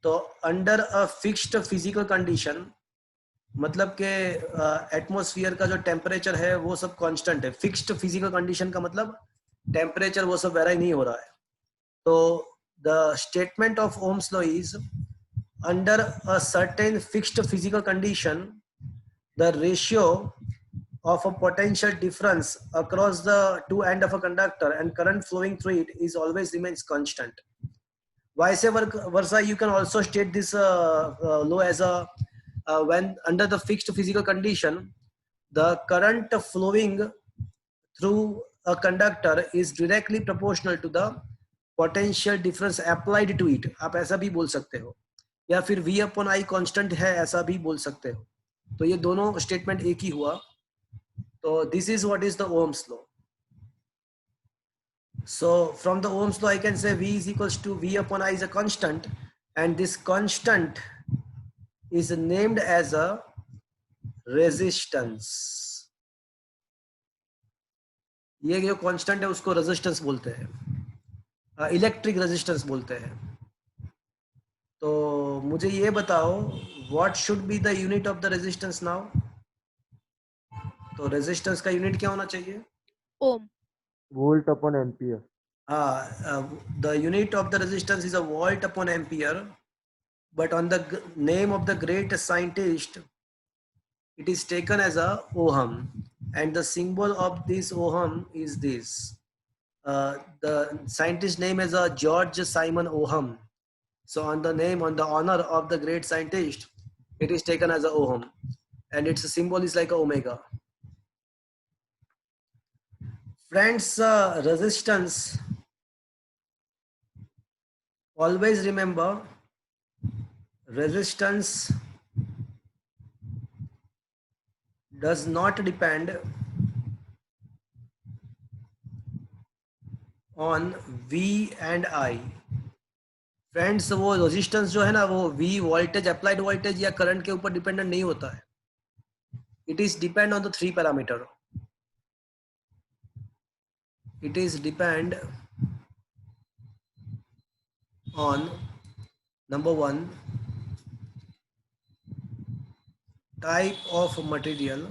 तो under a fixed physical condition, मतलब के एटमॉस्फेयर का जो टेम्परेचर है वो सब कांस्टेंट है। फिक्स्ड फिजिकल कंडीशन का मतलब टेम्परेचर वो सब वेरी नहीं हो रहा है। तो the statement of Ohm's law is under a certain fixed physical condition the ratio of a potential difference across the two end of a conductor and current flowing through it is always remains constant. Vice versa, you can also state this law as a when under the fixed physical condition, the current flowing through a conductor is directly proportional to the potential difference applied to it. आप ऐसा भी बोल सकते हो, या फिर V upon I constant है ऐसा भी बोल सकते हो। तो ये दोनों स्टेटमेंट एक ही हुआ। So this is what is the Ohm's law. So from the Ohm's law, I can say V is equals to V upon I is a constant, and this constant is named as a resistance. ये जो constant है उसको resistance बोलते हैं, इलेक्ट्रिक रेजिस्टेंस बोलते हैं। तो मुझे ये बताओ, what should be the unit of the resistance now? तो रेजिस्टेंस का यूनिट क्या होना चाहिए? ओम। Volt upon ampere. The unit of the resistance is a volt upon ampere, but on the name of the great scientist, it is taken as a ohm, and the symbol of this ohm is this. The scientist name is a George Simon Ohm. So on the name, on the honor of the great scientist, it is taken as a ohm, and its symbol is like a omega. Friends, resistance, always remember, resistance does not depend on V and I. Friends, वो रेजिस्टेंस जो है ना, वो V वोल्टेज, अप्लाइड वोल्टेज या करंट के ऊपर डिपेंडेंट नहीं होता है। It is depend on the 3 parameter. It is depend on number 1, type of material.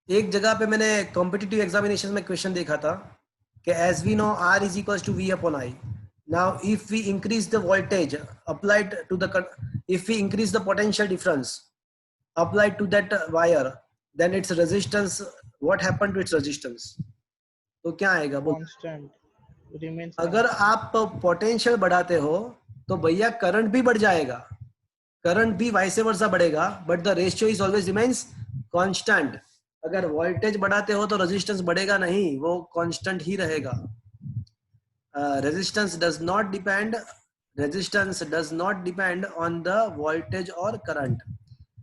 एक जगह पे मैंने कॉम्पिटिटिव एग्जामिनेशन में क्वेश्चन देखा था कि as we know R is equals to V upon I. Now if we increase the voltage applied to the, if we increase the potential difference applied to that wire, then its resistance, what happened to its resistance? तो क्या आएगा? constant remains। अगर आप पोटेंशियल बढ़ाते हो तो भैया करंट भी बढ़ जाएगा, करंट भी वाइस वर्सा बढ़ेगा, but the ratio is always remains constant. अगर वोल्टेज बढ़ाते हो तो रेजिस्टेंस बढ़ेगा नहीं, वो कांस्टेंट ही रहेगा। Resistance does not depend, resistance does not depend on the voltage or current.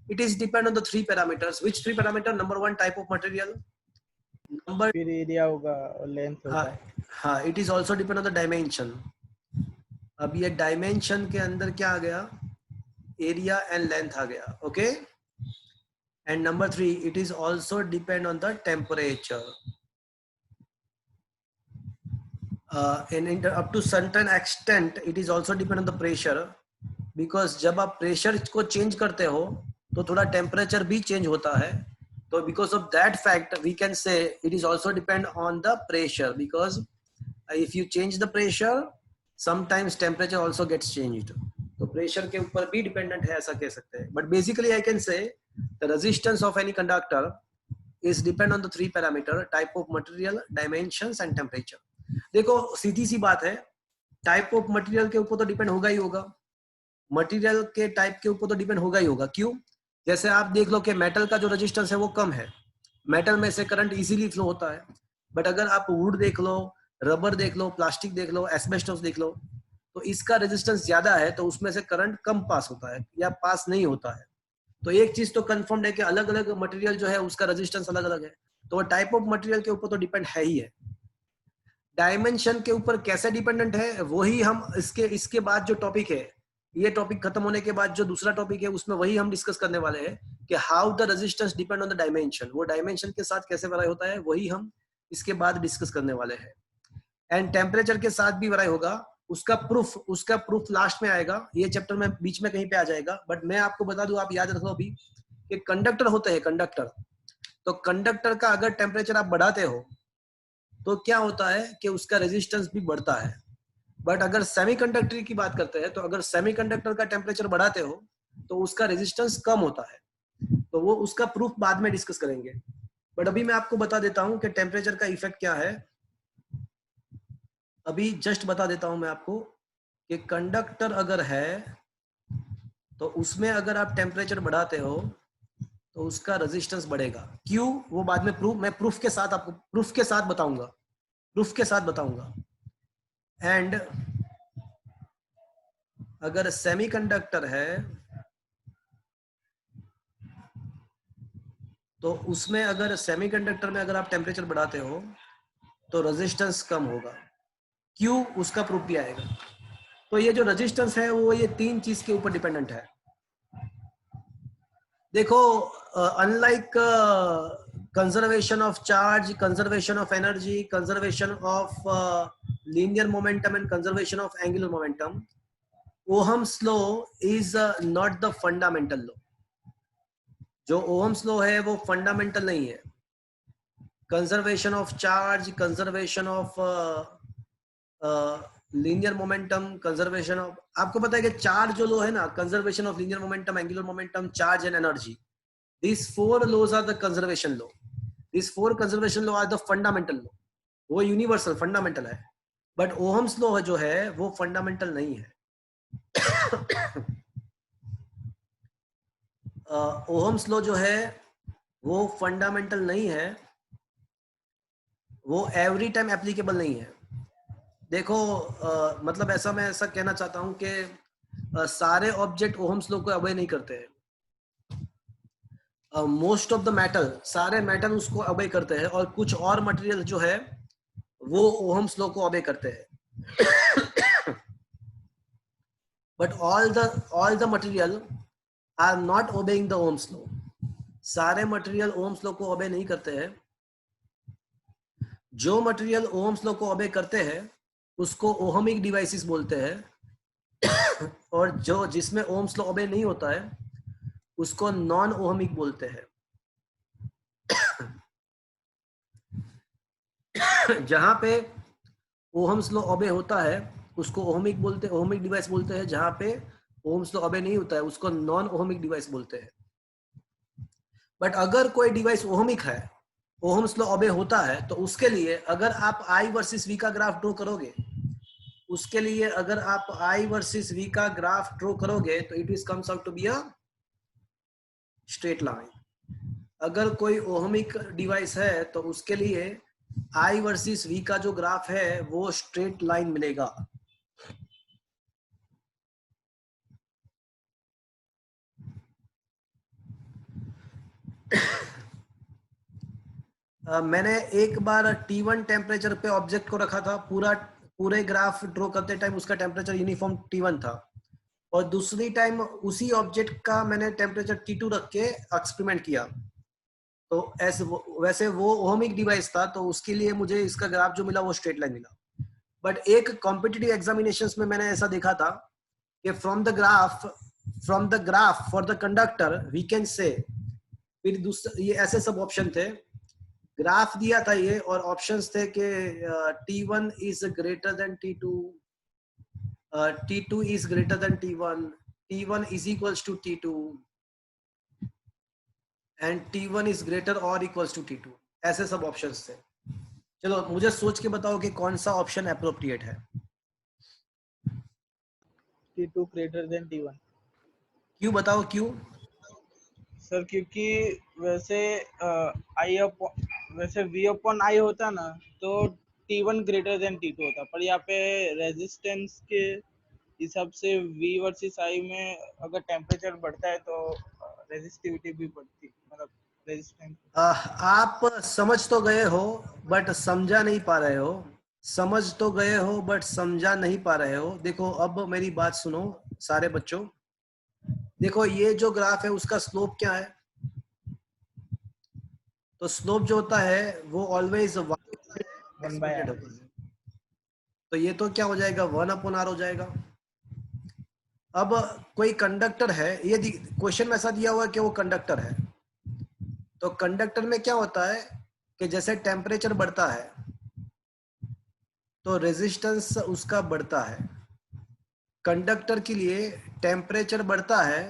It is depend on the 3 parameters. Which 3 parameter? Number 1, type of material. Number, फिर एरिया होगा और लेंथ होगा। हाँ, it is also depend on the dimension. अब ये डायमेंशन के अंदर क्या आ गया? एरिया एंड लेंथ आ गया। Okay, and number 3, it is also depend on the temperature. Up to certain extent it is also depend on the pressure, because जब आप प्रेशर को चेंज करते हो तो थोड़ा टेम्परेचर भी चेंज होता है। तो because of that fact we can say it is also depend on the pressure, because if you change the pressure sometimes temperature also gets changed. तो प्रेशर के ऊपर भी डिपेंडेंट है, ऐसा कह सकते हैं। बट बेसिकली आई कैन से the resistance of any conductor is depend on the 3 parameter, type of material, dimensions and temperature. देखो सीधी सी बात है, टाइप ऑफ मटेरियल के ऊपर तो डिपेंड होगा ही होगा, मटेरियल के टाइप के ऊपर तो डिपेंड होगा ही होगा। क्यों? जैसे आप देख लो कि मेटल का जो रेजिस्टेंस है वो कम है, मेटल में से करंट इजीली फ्लो होता है। बट अगर आप वुड देख लो, रबर देख लो, प्लास्टिक देख लो, एस्बेस्टोस देख लो, तो इसका रेजिस्टेंस ज्यादा है तो उसमें से करंट कम पास होता है या पास नहीं होता है। तो एक चीज तो कंफर्म है कि अलग अलग मटेरियल जो है उसका रेजिस्टेंस अलग अलग है, तो वो टाइप ऑफ मटेरियल के ऊपर तो डिपेंड है ही है। डायमेंशन के ऊपर कैसे डिपेंडेंट है वही हम इसके बाद जो टॉपिक है, ये टॉपिक खत्म होने के बाद जो दूसरा टॉपिक है उसमें वही हम डिस्कस करने वाले हैं कि how the resistance depend on the dimension, वो डायमेंशन के साथ कैसे वराई होता है वही हम इसके बाद डिस्कस करने वाले हैं। एंड टेम्परेचर के साथ भी वराई होगा, उसका प्रूफ लास्ट में आएगा, ये चैप्टर में बीच में कहीं पे आ जाएगा। बट मैं आपको बता दूं, आप याद रखो अभी कि कंडक्टर होते हैं कंडक्टर, तो कंडक्टर का अगर टेम्परेचर आप बढ़ाते हो तो क्या होता है कि उसका रेजिस्टेंस भी बढ़ता है। बट अगर सेमीकंडक्टर की बात करते हैं तो अगर सेमीकंडक्टर का टेम्परेचर बढ़ाते हो तो उसका रेजिस्टेंस कम होता है, तो वो उसका प्रूफ बाद में डिस्कस करेंगे। बट अभी मैं आपको बता देता हूं कि टेम्परेचर का इफेक्ट क्या है। अभी जस्ट बता देता हूं मैं आपको कि कंडक्टर अगर है तो उसमें अगर आप टेम्परेचर बढ़ाते हो तो उसका रेजिस्टेंस बढ़ेगा। क्यों, वो बाद में मैं प्रूफ के साथ बताऊंगा। एंड अगर सेमीकंडक्टर है तो उसमें अगर सेमीकंडक्टर में अगर आप टेम्परेचर बढ़ाते हो तो रेजिस्टेंस कम होगा। क्यों, उसका प्रूफ भी आएगा। तो ये जो रेजिस्टेंस है वो ये तीन चीज के ऊपर डिपेंडेंट है। देखो, unlike conservation of charge, conservation of energy, conservation of linear momentum and conservation of angular momentum, Ohm's law is not the fundamental law. जो Ohm's law है वो फंडामेंटल नहीं है। Conservation of charge, conservation of linear momentum, conservation of, आपको पता है कि चार जो लॉ है ना, conservation of linear momentum, angular momentum, charge and energy, these four laws are the conservation law. These four conservation law are the fundamental law. वो यूनिवर्सल फंडामेंटल है। बट ओहम्स लॉ जो है वो फंडामेंटल नहीं है। ओहम्स लॉ जो है वो फंडामेंटल नहीं है, वो एवरी टाइम एप्लीकेबल नहीं है। देखो, मतलब मैं ऐसा कहना चाहता हूं कि सारे ऑब्जेक्ट ओहम्स लॉ को अबे नहीं करते हैं। मोस्ट ऑफ द मेटल, सारे मेटल उसको अबे करते हैं, और कुछ और मटेरियल जो है वो ओहम्स लॉ को अबे करते हैं। But all the material are not obeying the Ohm's law. सारे मटेरियल ओहम्स लॉ को ओबे नहीं करते हैं। जो मटेरियल ओहम्स लॉ को ओबे करते हैं उसको ओहमिक डिवाइसेस बोलते हैं, और जो जिसमें ओहम्स लॉ ओबे नहीं होता है उसको नॉन ओहमिक बोलते हैं। जहां पे ओहम्स लॉ ओबे होता है उसको ओहमिक डिवाइस बोलते हैं। जहां पे ओहम्स लॉ ओबे नहीं होता है उसको नॉन ओहमिक डिवाइस बोलते हैं। बट अगर कोई डिवाइस ओहमिक है, ओहम्स लॉ ओबे होता है, तो उसके लिए अगर आप आई वर्सेस वी का ग्राफ ड्रॉ करोगे, तो it is comes out to be a straight line. अगर कोई ओहमिक डिवाइस है तो उसके लिए आई वर्सेस वी का जो ग्राफ है वो स्ट्रेट लाइन मिलेगा। मैंने एक बार T1 टेम्परेचर पे ऑब्जेक्ट को रखा था, पूरे ग्राफ ड्रॉ करते टाइम उसका टेम्परेचर यूनिफॉर्म T1 था, और दूसरी टाइम उसी ऑब्जेक्ट का मैंने टेम्परेचर T2 रख के एक्सपेरिमेंट किया। तो वैसे वो ओहमिक डिवाइस था, तो उसके लिए मुझे इसका ग्राफ जो मिला वो स्ट्रेट लाइन मिला। बट एक कॉम्पिटिटिव एग्जामिनेशंस में मैंने ऐसा देखा था कि from the graph for the conductor we can say, फिर दूसरा ये ऐसे सब ऑप्शन थे, ग्राफ दिया था ये, और ऑप्शंस थे कि T1 is greater than T2, T2 is greater than T1, T1 is equals to T2 and T1 is greater और इक्वल्स टू T2। ऐसे सब ऑप्शंस थे। चलो मुझे सोच के बताओ कि कौन सा ऑप्शन एप्रोप्रिएट है। T2 greater than T1। क्यों, बताओ क्यों? सर क्योंकि वैसे V upon I होता ना तो T1 ग्रेटर देन T2 होता, पर यहाँ पे रेजिस्टेंस के हिसाब से V वर्सेस I में अगर टेम्परेचर बढ़ता है तो रेजिस्टिविटी भी बढ़ती, मतलब रेजिस्टेंस। आप समझ तो गए हो बट समझा नहीं पा रहे हो, समझ तो गए हो बट समझा नहीं पा रहे हो। देखो अब मेरी बात सुनो सारे बच्चों, देखो ये जो ग्राफ है उसका स्लोप क्या है? तो स्लोप जो होता है वो ऑलवेज 1 by एक्सपेक्टेड R। होता है, तो ये तो क्या हो जाएगा 1/r हो जाएगा। अब कोई कंडक्टर है, ये क्वेश्चन में ऐसा दिया हुआ है कि वो कंडक्टर है, तो कंडक्टर में क्या होता है कि जैसे टेम्परेचर बढ़ता है तो रेजिस्टेंस उसका बढ़ता है। कंडक्टर के लिए टेम्परेचर बढ़ता है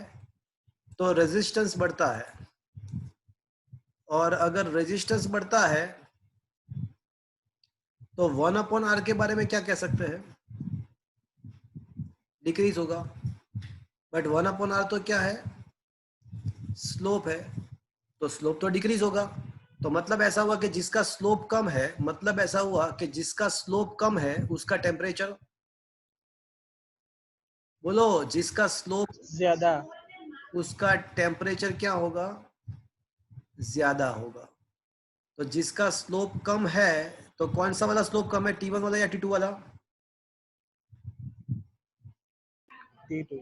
तो रेजिस्टेंस बढ़ता है, और अगर रेजिस्टेंस बढ़ता है तो 1/r के बारे में क्या कह सकते हैं? डिक्रीज होगा। बट 1/r तो क्या है? स्लोप है, तो स्लोप तो डिक्रीज होगा। तो मतलब ऐसा हुआ कि जिसका स्लोप कम है, मतलब ऐसा हुआ कि जिसका स्लोप कम है उसका टेम्परेचर, बोलो, जिसका स्लोप ज्यादा। उसका टेम्परेचर क्या होगा? ज्यादा होगा। तो जिसका स्लोप कम है, तो कौन सा वाला स्लोप कम है, T1 वाला या T2 वाला? T2।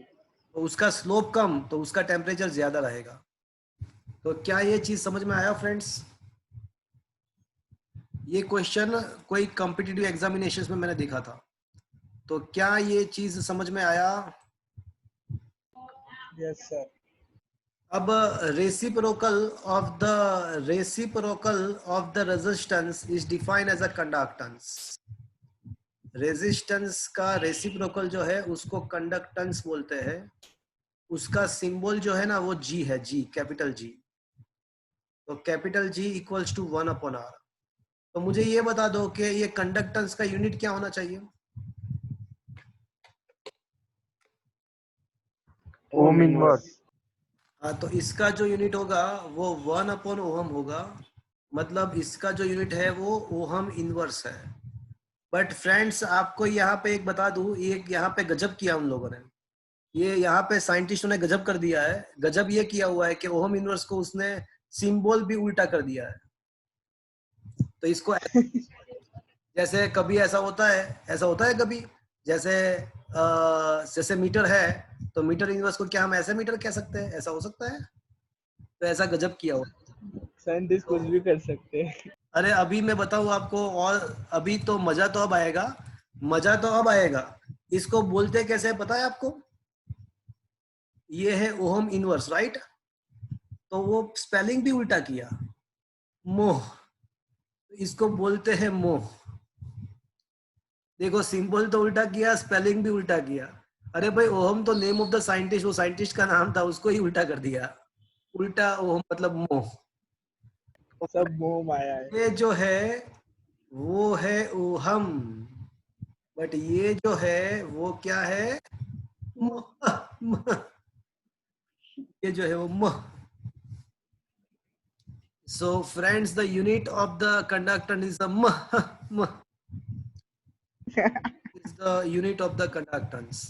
तो उसका स्लोप कम तो उसका टेम्परेचर ज्यादा रहेगा। तो क्या ये चीज समझ में आया फ्रेंड्स? ये क्वेश्चन कोई कॉम्पिटिटिव एग्जामिनेशंस में मैंने देखा था, तो क्या ये चीज समझ में आया? Yes sir. अब reciprocal of the resistance is defined as a conductance. Resistance का रेसिप्रोकल जो है उसको कंडक्टेंस बोलते हैं। उसका सिंबल जो है ना वो G है, G, कैपिटल G। तो capital G equals to 1/r। तो मुझे ये बता दो कि ये कंडक्टेंस का यूनिट क्या होना चाहिए? Ohm inverse. हाँ, तो इसका जो यूनिट होगा वो 1/ओहम होगा, मतलब इसका जो यूनिट है वो ओहम इनवर्स है। बट फ्रेंड्स आपको यहाँ पे एक बता दूं, एक यहाँ पे गजब किया उन लोगों ने, ये यहाँ पे साइंटिस्टों ने गजब कर दिया है। गजब ये किया हुआ है कि ओहम इनवर्स को उसने सिंबल भी उल्टा कर दिया है। तो इसको जैसे कभी ऐसा होता है कभी, जैसे जैसे मीटर है तो मीटर इनवर्स को क्या हम ऐसे मीटर कह सकते हैं? ऐसा हो सकता है? तो ऐसा गजब किया हुआ। साइंटिस्ट कुछ भी कर सकते हैं। अरे अभी मैं बताऊं आपको, और अभी तो मजा तो अब आएगा, मजा तो अब आएगा। इसको बोलते कैसे है पता है आपको? ये है ओहम इनवर्स, राइट? तो वो स्पेलिंग भी उल्टा किया, मोह। इसको बोलते हैं मोह। देखो सिंबल तो उल्टा किया, स्पेलिंग भी उल्टा किया। अरे भाई ओहम तो नेम ऑफ द साइंटिस्ट, वो साइंटिस्ट का नाम था, उसको ही उल्टा कर दिया। उल्टा ओहम मतलब मोह। सब मोह माया है। ये जो है वो है ओहम, बट ये जो है वो क्या है? ये जो है वो मह। So friends, the unit of the conductance is the mah. Mah is the unit of the conductance.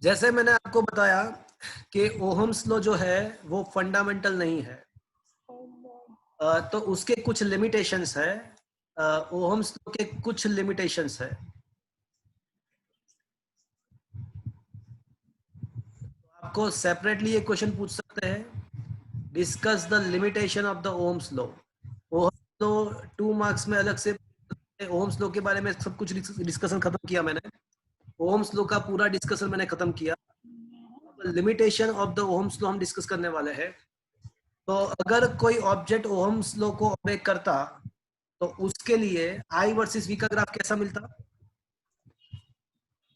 जैसे मैंने आपको बताया कि ओहम्स लॉ जो है वो फंडामेंटल नहीं है, तो उसके कुछ लिमिटेशंस है। ओहम्स लॉ के कुछ लिमिटेशंस है। आपको सेपरेटली ये क्वेश्चन पूछ सकते हैं, discuss the limitation of the Ohm's law. Ohm's law 2 marks में अलग से, ओहम्स लॉ के बारे में सब कुछ डिस्कशन खत्म किया मैंने, ओहम्स लॉ का पूरा डिस्कशन मैंने खत्म किया। Limitation of the Ohm's law हम डिस्कस करने वाले हैं। तो अगर कोई ऑब्जेक्ट ओहम्स लॉ को ओबे करता तो उसके लिए आई वर्सेस वी का ग्राफ कैसा मिलता?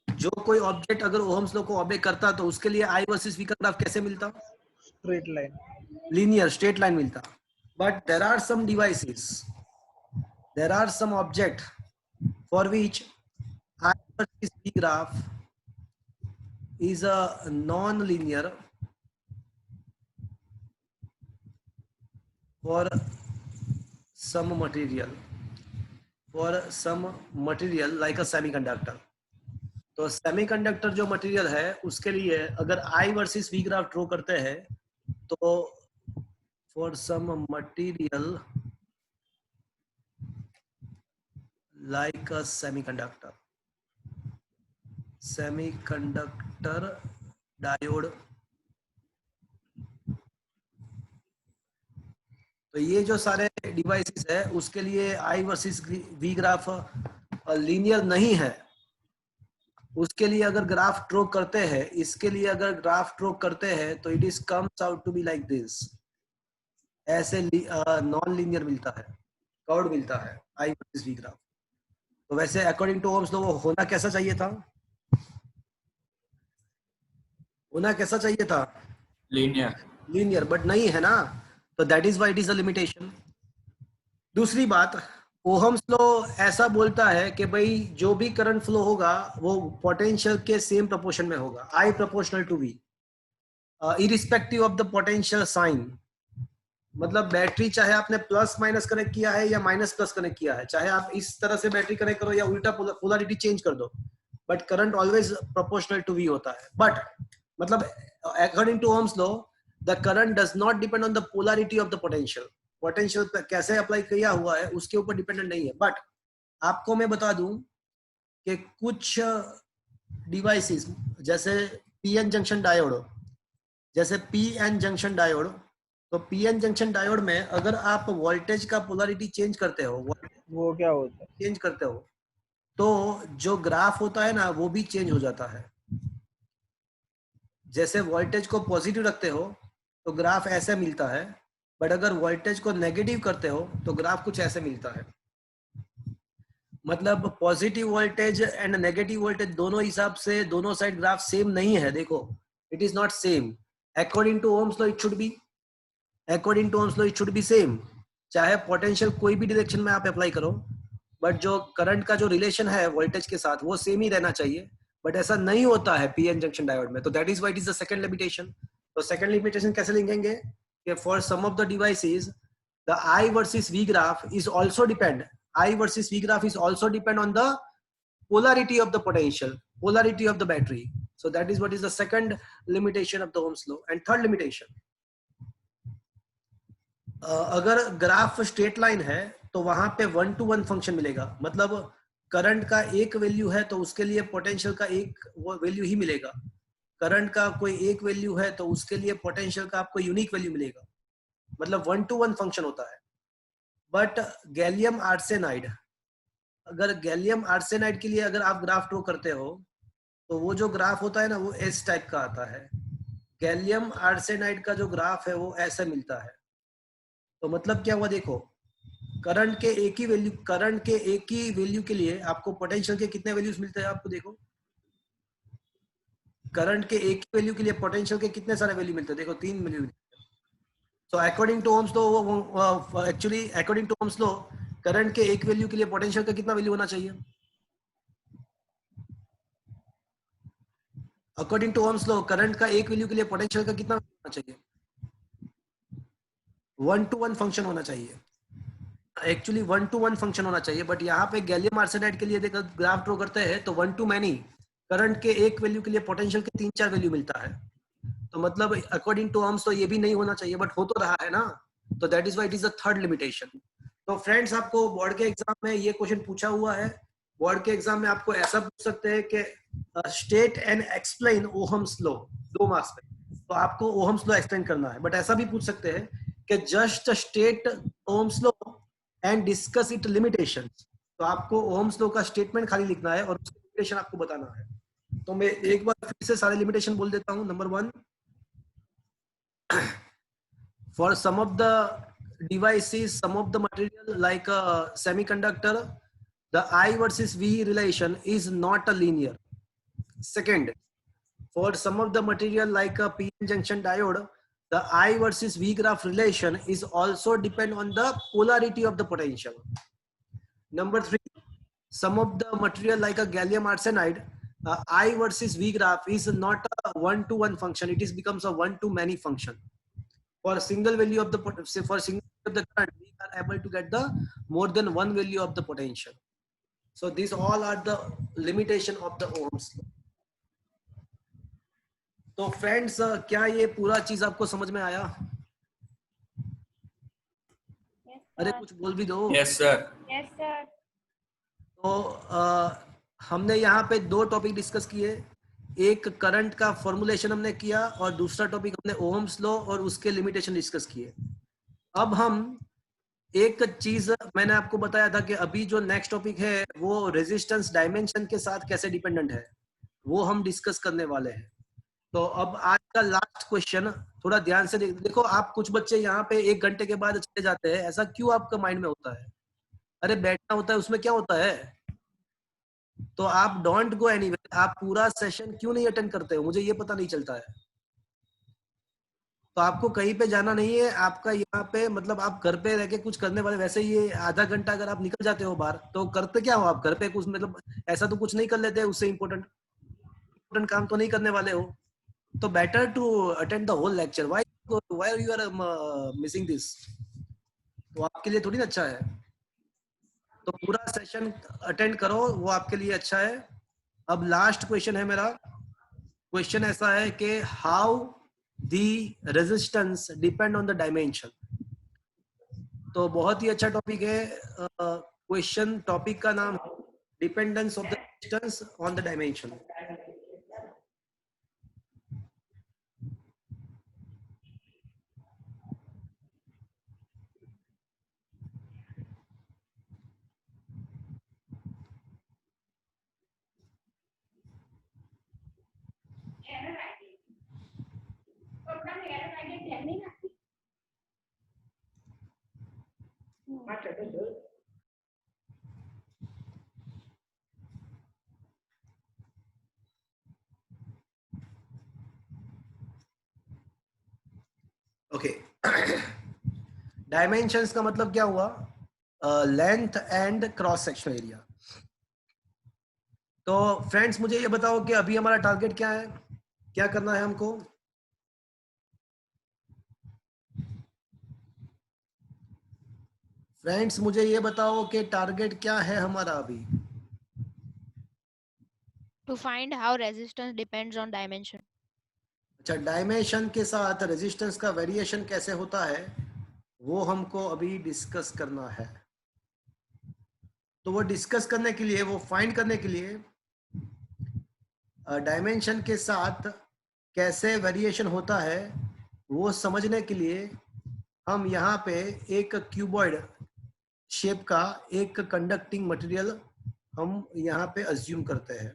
जो कोई ऑब्जेक्ट अगर ओहम्स लॉ को ओबे करता तो उसके लिए आई वर्सेस वी का ग्राफ कैसे मिलता? Straight line. Linear, straight line मिलता। But there are some devices, there are some object for which I versus V graph is a non-linear for some material. for some material like a semiconductor. तो सेमीकंडक्टर जो मटेरियल है उसके लिए अगर I versus V graph draw करते हैं तो for some material like a semiconductor diode, तो ये जो सारे डिवाइसेस है उसके लिए I versus V graph linear नहीं है। उसके लिए अगर ग्राफ ड्रॉ करते हैं, इसके लिए अगर ग्राफ ड्रॉ करते हैं तो it is comes out to be like this, ऐसे नॉन लीनियर मिलता है, कर्व्ड मिलता है आई वर्सेस वी ग्राफ। तो वैसे अकॉर्डिंग टू ओम्स लॉ वो होना कैसा चाहिए था? होना कैसा चाहिए था? Linear. लीनियर, बट नहीं है ना, तो that is why it is a limitation. दूसरी बात, ओहम्स लॉ ऐसा बोलता है कि भाई जो भी करंट फ्लो होगा वो पोटेंशियल के सेम प्रोपोर्शन में होगा, I proportional to V, irrespective of the potential sign. मतलब बैटरी चाहे आपने प्लस माइनस कनेक्ट किया है या माइनस प्लस कनेक्ट किया है, चाहे आप इस तरह से बैटरी कनेक्ट करो या उल्टा पोलैरिटी चेंज कर दो, but current always proportional to V होता है। बट मतलब according to Ohm's law the current does not depend on the polarity of the potential. Potential कैसे अप्लाई किया हुआ है उसके ऊपर डिपेंडेंट नहीं है। बट आपको मैं बता दूं कि कुछ डिवाइसेस जैसे पीएन जंक्शन डायोड, तो पीएन जंक्शन डायोड में अगर आप वोल्टेज का पोलैरिटी चेंज करते हो, वो क्या होता है? चेंज करते हो तो जो ग्राफ होता है ना वो भी चेंज हो जाता है। जैसे वोल्टेज को पॉजिटिव रखते हो तो ग्राफ ऐसे मिलता है, बट अगर वोल्टेज को नेगेटिव करते हो तो ग्राफ कुछ ऐसे मिलता है। मतलब positive voltage and negative voltage दोनों हिसाब से दोनों साइड ग्राफ सेम नहीं है। देखो, it is not same. According to Ohm's law it should be same, चाहे पोटेंशियल कोई भी डायरेक्शन में आप अप्लाई करो, बट जो करंट का जो रिलेशन है वोल्टेज के साथ वो सेम ही रहना चाहिए। बट ऐसा नहीं होता है पीएन जंक्शन डायोड में, तो that is why it is the second limitation. तो सेकंड लिमिटेशन कैसे लिखेंगे कि for some of the devices the I versus V graph is also depend on the polarity of the potential, polarity of the battery. So that is what is the second limitation of the Ohm's law. And third limitation, अगर ग्राफ स्ट्रेट लाइन है तो वहां पे 1-to-1 फंक्शन मिलेगा। मतलब करंट का एक वैल्यू है तो उसके लिए पोटेंशियल का एक वैल्यू ही मिलेगा। करंट का कोई एक वैल्यू है तो उसके लिए पोटेंशियल का आपको यूनिक वैल्यू मिलेगा। मतलब 1-to-1 फंक्शन होता है। बट गैलियम आर्सेनाइड, अगर गैलियम आर्सेनाइड के लिए अगर आप ग्राफ ड्रॉ करते हो तो वो जो ग्राफ होता है ना वो एस टाइप का आता है। गैलियम आर्सेनाइड का जो ग्राफ है वो ऐसा मिलता है। तो मतलब क्या हुआ, देखो करंट के एक ही वैल्यू के लिए आपको पोटेंशियल के कितने वैल्यूज मिलते हैं आपको देखो। करंट के एक ही वैल्यू के लिए पोटेंशियल के कितने सारे वैल्यू मिलते हैं, देखो 3 value. So according to Ohm's law, actually according to Ohm's law current के एक वैल्यू के लिए पोटेंशियल का कितना वैल्यू होना चाहिए? According to Ohm's law current का एक वैल्यू के लिए पोटेंशियल का कितना होना चाहिए? 1-to-1 फंक्शन होना चाहिए। एक्चुअली 1-to-1 फंक्शन होना चाहिए, बट यहाँ पे गैलियम आर्सेनाइड के लिए देखो ग्राफ ड्रॉ करते हैं तो 1-to-many, करंट के एक वैल्यू के लिए पोटेंशियल के 3-4 वैल्यू मिलता है। तो मतलब अकॉर्डिंग टू ओम्स तो ये भी नहीं होना चाहिए, बट हो तो रहा है ना, तो that is why it is the third limitation. तो फ्रेंड्स, आपको बोर्ड के एग्जाम में ये क्वेश्चन पूछा हुआ है। बोर्ड के एग्जाम में आपको ऐसा पूछ सकते हैं कि state and explain Ohm's law, 2 marks पे, तो आपको ओहम्स लॉ एक्सप्लेन करना है। बट ऐसा भी पूछ सकते हैं कि just state Ohm's law and discuss it limitations, तो आपको ओहम्स लॉ का स्टेटमेंट खाली लिखना है और उसके लिमिटेशन आपको बताना है। तो मैं एक बार फिर से सारे लिमिटेशन बोल देता हूं। Number 1, for some of the devices, some of the material like a semiconductor, the I versus V relation is not a linear. Second, for some of the material like a PN junction diode, the I versus V graph relation is also depend on the polarity of the potential. Number 3, some of the material like a gallium arsenide, I versus V graph is not a 1-to-1 function, it is becomes a 1-to-many function. For single value of the of the current, we are able to get the more than one value of the potential. So these all are the limitation of the Ohm's law. तो फ्रेंड्स क्या ये पूरा चीज आपको समझ में आया? अरे कुछ बोल भी दो. Yes, sir. Yes, sir. तो हमने यहाँ पे दो टॉपिक डिस्कस किए. एक करंट का फॉर्मुलेशन हमने किया और दूसरा टॉपिक हमने ओहम्स लॉ और उसके लिमिटेशन डिस्कस किए. अब हम एक चीज मैंने आपको बताया था कि अभी जो नेक्स्ट टॉपिक है वो रेजिस्टेंस डायमेंशन के साथ कैसे डिपेंडेंट है, वो हम डिस्कस करने वाले हैं. तो अब आज का लास्ट क्वेश्चन थोड़ा ध्यान से देखो. आप कुछ बच्चे यहाँ पे 1 घंटे के बाद चले जाते हैं, ऐसा क्यों आपका माइंड में होता है? अरे बैठना होता है, उसमें क्या होता है? तो आप डोंट गो एनीवेयर. आप पूरा सेशन क्यों नहीं अटेंड करते हो, मुझे ये पता नहीं चलता है. तो आपको कहीं पे जाना नहीं है. आपका यहाँ पे मतलब आप घर पे रह के कुछ करने वाले, वैसे ये आधा घंटा अगर आप निकल जाते हो बाहर तो करते क्या हो आप घर पे? कुछ मतलब ऐसा तो कुछ नहीं कर लेते, उससे इम्पोर्टेंट काम तो नहीं करने वाले हो. तो better to attend the whole lecture. Why you are missing this? तो आपके लिए थोड़ी ना अच्छा है. तो पूरा सेशन अटेंड करो, वो आपके लिए अच्छा है. अब लास्ट क्वेश्चन है मेरा. क्वेश्चन ऐसा है कि how the resistance depend on the dimension. तो बहुत ही अच्छा टॉपिक है. क्वेश्चन टॉपिक का नाम dependence of the resistance on the dimension. Okay. Dimensions का मतलब क्या हुआ? Length and cross sectional area. तो फ्रेंड्स मुझे ये बताओ कि अभी हमारा टारगेट क्या है, क्या करना है हमको? फ्रेंड्स मुझे ये बताओ कि टारगेट क्या है हमारा अभी? To find how resistance depends on dimension. अच्छा, डायमेंशन के साथ रेजिस्टेंस का वेरिएशन कैसे होता है वो हमको अभी डिस्कस करना है. तो वो डिस्कस करने के लिए, वो फाइंड करने के लिए डायमेंशन के साथ कैसे वेरिएशन होता है वो समझने के लिए हम यहाँ पे एक क्यूबॉइड शेप का एक कंडक्टिंग मटेरियल हम यहाँ पे अज्यूम करते हैं.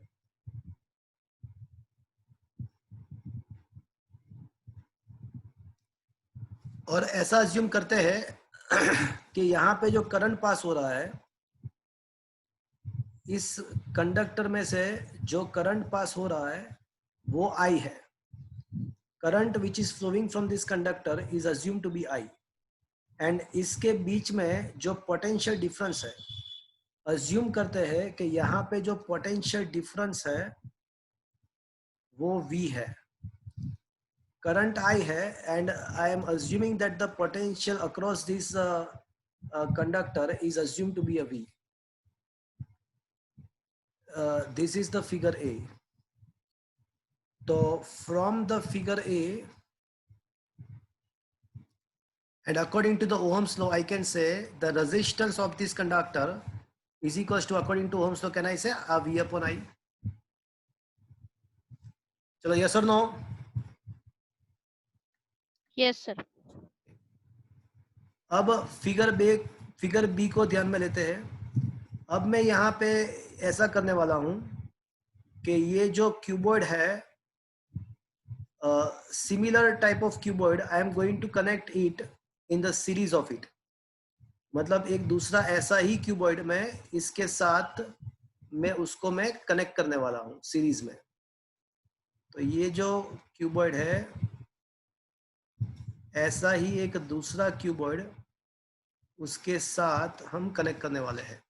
और ऐसा अज्यूम करते हैं कि यहाँ पे जो करंट पास हो रहा है, इस कंडक्टर में से जो करंट पास हो रहा है वो I है. Current which is flowing from this conductor is assume to be I. And इसके बीच में जो पोटेंशियल डिफरेंस है, अज्यूम करते हैं कि यहाँ पे जो पोटेंशियल डिफरेंस है वो V है. करंट I है and I am assuming that the potential across this conductor is assume to be a V. This is the figure A. So from the figure A, and according to the Ohm's law, I can say the resistance of this conductor is equals to, according to Ohm's law, can I say a V upon I? Chalo, yes or no? Yes, sir. अब फिगर बी को ध्यान में लेते हैं. अब मैं यहाँ पे ऐसा करने वाला हूँ कि ये जो क्यूबॉइड है, similar type of cuboid, I am going to connect it in the series of it. मतलब एक दूसरा ऐसा ही क्यूबॉइड में इसके साथ उसको मैं कनेक्ट करने वाला हूँ सीरीज में. तो ये जो क्यूबॉइड है, ऐसा ही एक दूसरा क्यूबॉइड उसके साथ हम कनेक्ट करने वाले हैं.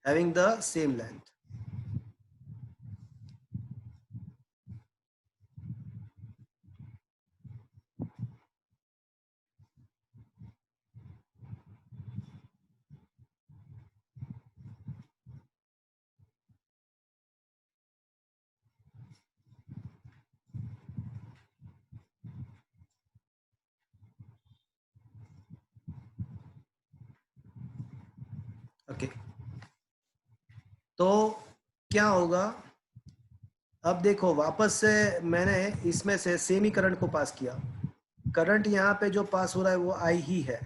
Having the same length. तो क्या होगा, अब देखो वापस से मैंने इसमें से सेम ही करंट को पास किया, करंट यहाँ पे जो पास हो रहा है वो आई ही है।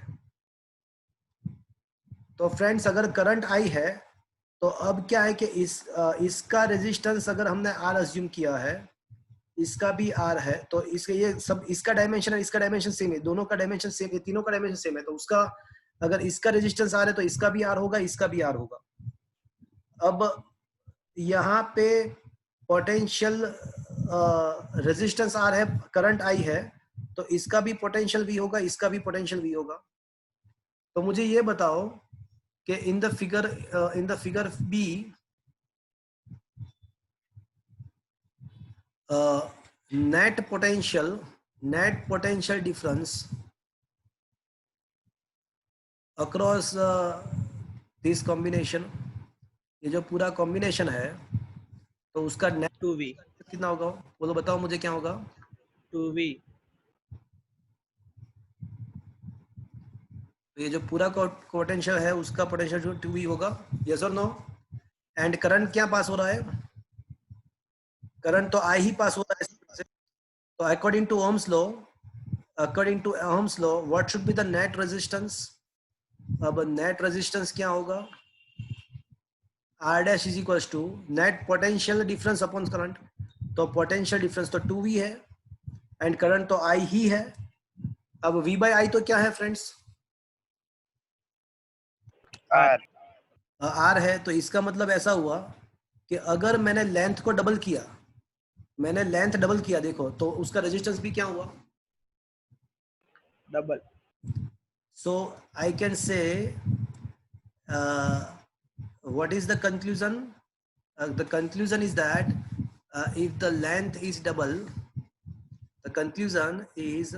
तो फ्रेंड्स अगर करंट आई है तो अब क्या है कि इसका रेजिस्टेंस अगर हमने आर अज्यूम किया है, इसका भी आर है, तो इसके ये सब इसका डायमेंशन है, इसका डायमेंशन सेम है, दोनों का डायमेंशन सेम है, तीनों का डायमेंशन सेम है, तो उसका अगर इसका रेजिस्टेंस आर है तो इसका भी आर होगा, इसका भी आर होगा। अब यहाँ पे पोटेंशियल रेजिस्टेंस आर है, करंट आई है, तो इसका भी पोटेंशियल वी होगा, इसका भी पोटेंशियल वी होगा। तो मुझे ये बताओ कि in the figure B net potential difference across this combination, ये जो पूरा कॉम्बिनेशन है तो उसका नेट 2v कितना होगा, बोलो बताओ मुझे क्या होगा। 2v तो ये जो पूरा पोटेंशियल है उसका पोटेंशियल जो 2v होगा, यस और नो। एंड करंट क्या पास हो रहा है, करंट तो आई ही पास हो रहा है। तो according to Ohm's law what should be the net resistance. अब नेट रेजिस्टेंस क्या होगा, R dash is equals to net potential difference upon current, तो पोटेंशियल डिफरेंस तो 2v है एंड करंट तो I ही है। अब v बाई आई तो क्या है फ्रेंड्स, R है, तो इसका मतलब ऐसा हुआ कि अगर मैंने लेंथ को डबल किया, मैंने लेंथ डबल किया देखो, तो उसका रेजिस्टेंस भी क्या हुआ, double. so I can say what is the conclusion, the conclusion is that if the length is double, the conclusion is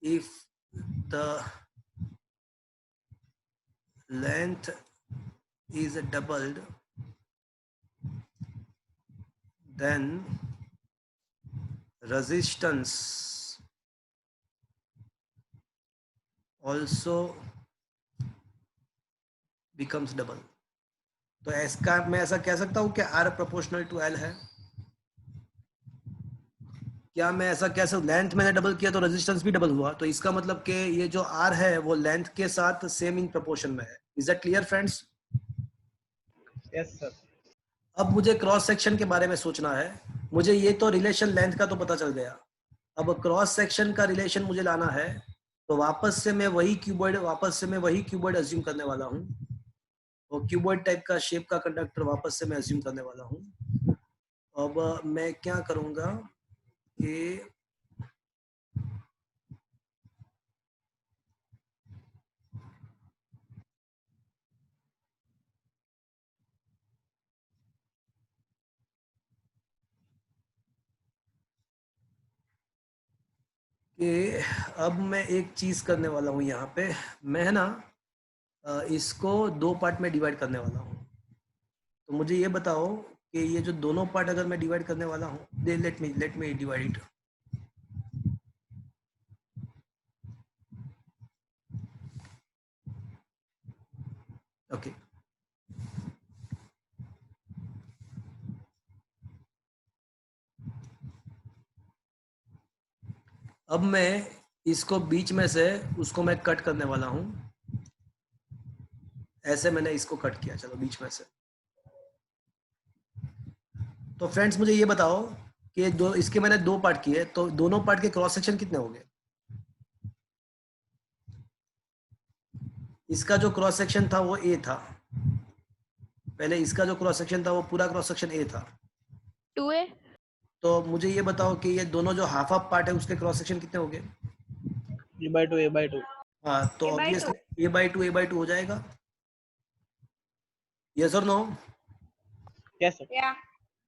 if the length is doubled then resistance also becomes double। तो इसका मैं ऐसा कह सकता हूं कि R प्रोपोर्शनल टू L है। क्या मैं ऐसा कह सकता, लेंथ मैंने डबल किया तो रेजिस्टेंस भी डबल हुआ, तो इसका मतलब कि ये जो R है वो लेंथ के साथ सेम इन प्रोपोर्शन में है। Is that clear friends? Yes sir. अब मुझे क्रॉस सेक्शन के बारे में सोचना है। मुझे ये तो रिलेशन लेंथ का तो पता चल गया, अब क्रॉस सेक्शन का रिलेशन मुझे लाना है, तो वापस से मैं वही क्यूबॉइड अज्यूम करने वाला हूँ, और क्यूबॉइड टाइप का शेप का कंडक्टर वापस से मैं अज्यूम करने वाला हूँ। अब मैं क्या करूँगा कि अब मैं एक चीज करने वाला हूँ यहाँ पे, मैं ना इसको दो पार्ट में डिवाइड करने वाला हूँ। तो मुझे ये बताओ कि ये जो दोनों पार्ट अगर मैं डिवाइड करने वाला हूँ, let me divide it. Okay, अब मैं इसको बीच में से उसको मैं कट करने वाला हूँ, ऐसे मैंने इसको कट किया, चलो बीच में से। तो फ्रेंड्स मुझे ये बताओ कि इसके मैंने दो पार्ट किए, तो दोनों पार्ट के क्रॉस सेक्शन कितने हो गए? इसका जो क्रॉस सेक्शन था वो A था, पहले इसका जो क्रॉस सेक्शन था वो पूरा क्रॉस सेक्शन A था, 2a। तो मुझे ये बताओ कि ये दोनों जो हाफ पार्ट है उसके क्रॉस सेक्शन कितने हो गए? a/2 हाँ, तो ऑब्वियसली a/2 हो जाएगा, यस और no? Yes sir.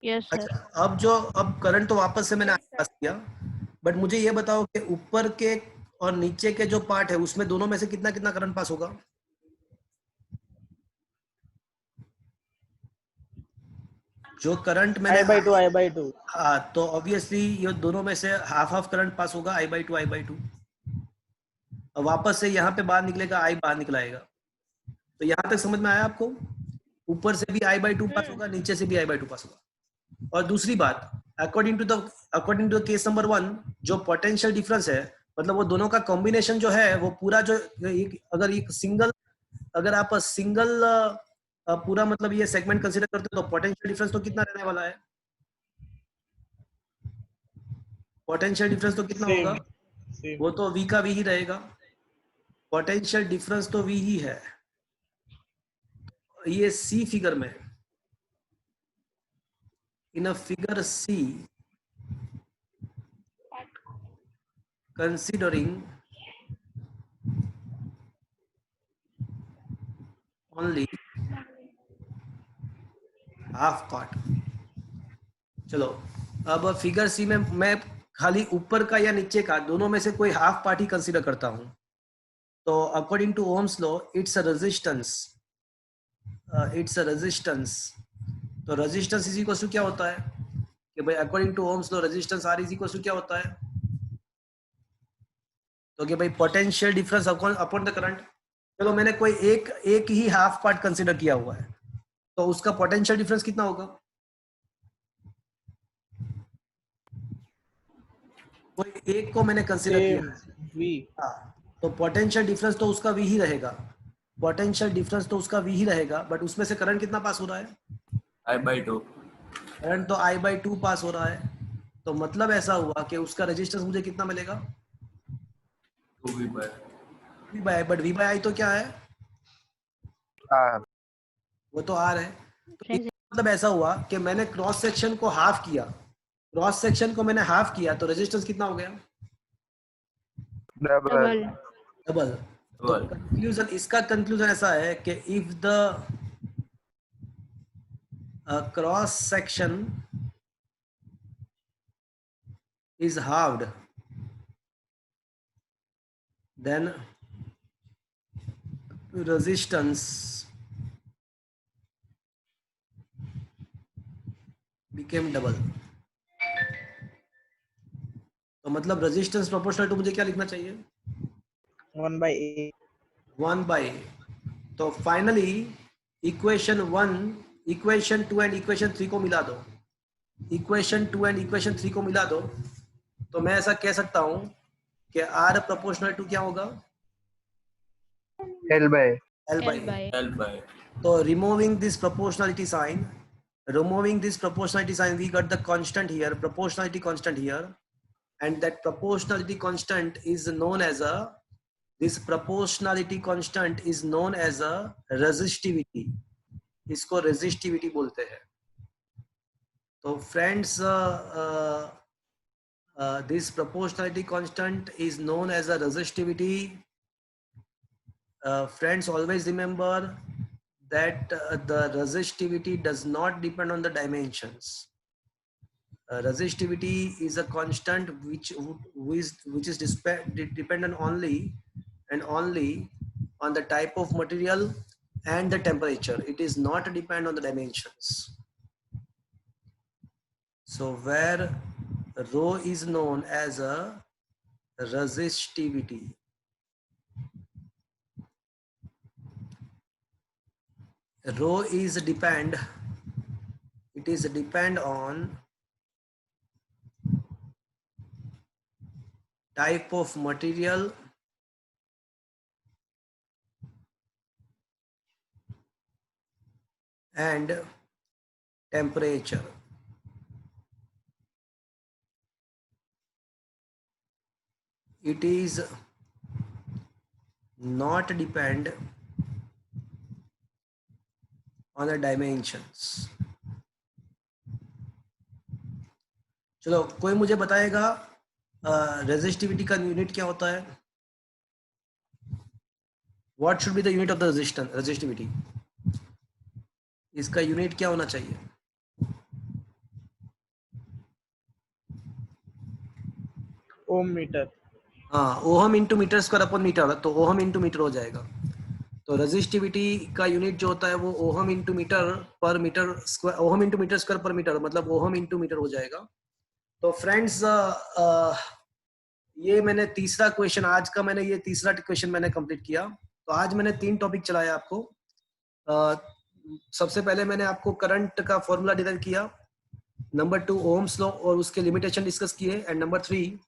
Yes sir। अच्छा, अब करंट तो वापस से मैंने पास किया, बट मुझे ये बताओ कि ऊपर के और नीचे के जो पार्ट है उसमें दोनों में से कितना कितना करंट पास होगा? जो करंट मैंने I/2 हाँ, तो ऑब्वियसली ये दोनों में से हाफ करंट पास होगा, I/2 और वापस से यहाँ पे बाहर निकलेगा, I बाहर निकलाएगा। तो यहाँ तक समझ में आया आपको? ऊपर से भी I by 2 पास होगा, नीचे से भी I by 2 पास होगा। और दूसरी बात, according to the case number 1, जो पोटेंशियल डिफरेंस है, मतलब वो दोनों का कॉम्बिनेशन जो है वो पूरा जो अगर आप सिंगल पूरा मतलब ये सेगमेंट कंसीडर करते हो तो पोटेंशियल डिफरेंस तो कितना रहने वाला है? पोटेंशियल डिफरेंस तो कितना होगा? वो तो V का V ही रहेगा। पोटेंशियल डिफरेंस तो V ही है। ये C फिगर में, in a figure C, considering only half part। चलो अब फिगर सी में मैं खाली ऊपर का या नीचे का दोनों में से कोई हाफ पार्ट ही कंसीडर करता हूं। तो according to Ohm's law it's a resistance, तो रेजिस्टेंस इज इक्वल टू क्या होता है कि भाई according to Ohm's law resistance R is equal to क्या होता है? तो कि भाई potential difference upon the current. चलो मैंने कोई एक ही हाफ पार्ट कंसीडर किया हुआ है, तो उसका पोटेंशियल डिफरेंस कितना होगा? कोई एक को मैंने कंसीडर किया है, V। हाँ, तो पोटेंशियल डिफरेंस तो उसका V ही रहेगा। पोटेंशियल डिफरेंस तो उसका V ही रहेगा, बट उसमें से करंट कितना पास हो रहा है? I by 2। करंट तो I by 2 पास हो रहा है। तो मतलब ऐसा हुआ कि उसका रेजिस्टेंस मुझे कितना मिलेगा? 2V by। V by, but V by I तो क्या है? R। वो तो R है। तो मतलब ऐसा हुआ कि मैंने क्रॉस सेक्शन को हाफ किया, क्रॉस सेक्शन को मैंने हाफ किया, तो रेजिस्टेंस कितना हो गया? डबल। डबल। तो कंक्लूजन, इसका कंक्लूजन ऐसा है कि if the cross section is halved, then resistance became double। तो मतलब रेजिस्टेंस प्रोपोर्शनल टू मुझे क्या लिखना चाहिए? 1 by A। 1 by A। तो finally equation 1, equation 2 and equation 3 को मिला दो, इक्वेशन 2 एंड इक्वेशन 3 को मिला दो, तो मैं ऐसा कह सकता हूं कि R प्रोपोर्शनल टू क्या होगा? L by L by L by। तो removing this proportionality sign, we got the constant here, proportionality constant here, and that proportionality constant is known as a, this proportionality constant is known as a resistivity। इसको resistivity बोलते हैं। तो friends, this proportionality constant is known as a resistivity। Friends, always remember that the resistivity does not depend on the dimensions। Resistivity is a constant which is dependent only and only on the type of material and the temperature. It is not depend on the dimensions। So where rho is known as a resistivity, rho is depend on type of material and temperature। It is not depend on the dimensions। चलो कोई मुझे बताएगा रेजिस्टिविटी का यूनिट क्या होता है? What should be the unit of the resistivity? इसका यूनिट क्या होना चाहिए? Ohm metre. हाँ, ohm into metre square upon metre, तो ओहम इंटू मीटर हो जाएगा। तो रेजिस्टिविटी का यूनिट जो होता है वो ओहम इंटू मीटर पर metre square, ohm into metre square पर मीटर, मतलब ओहम इंटू मीटर हो जाएगा। तो फ्रेंड्स, ये मैंने तीसरा क्वेश्चन, आज का मैंने ये तीसरा क्वेश्चन मैंने कंप्लीट किया। तो आज मैंने 3 टॉपिक चलाया आपको। सबसे पहले मैंने आपको करंट का फॉर्मूला डिराइव किया, नंबर 2 ओम्स लॉ और उसके लिमिटेशन डिस्कस किए, and number 3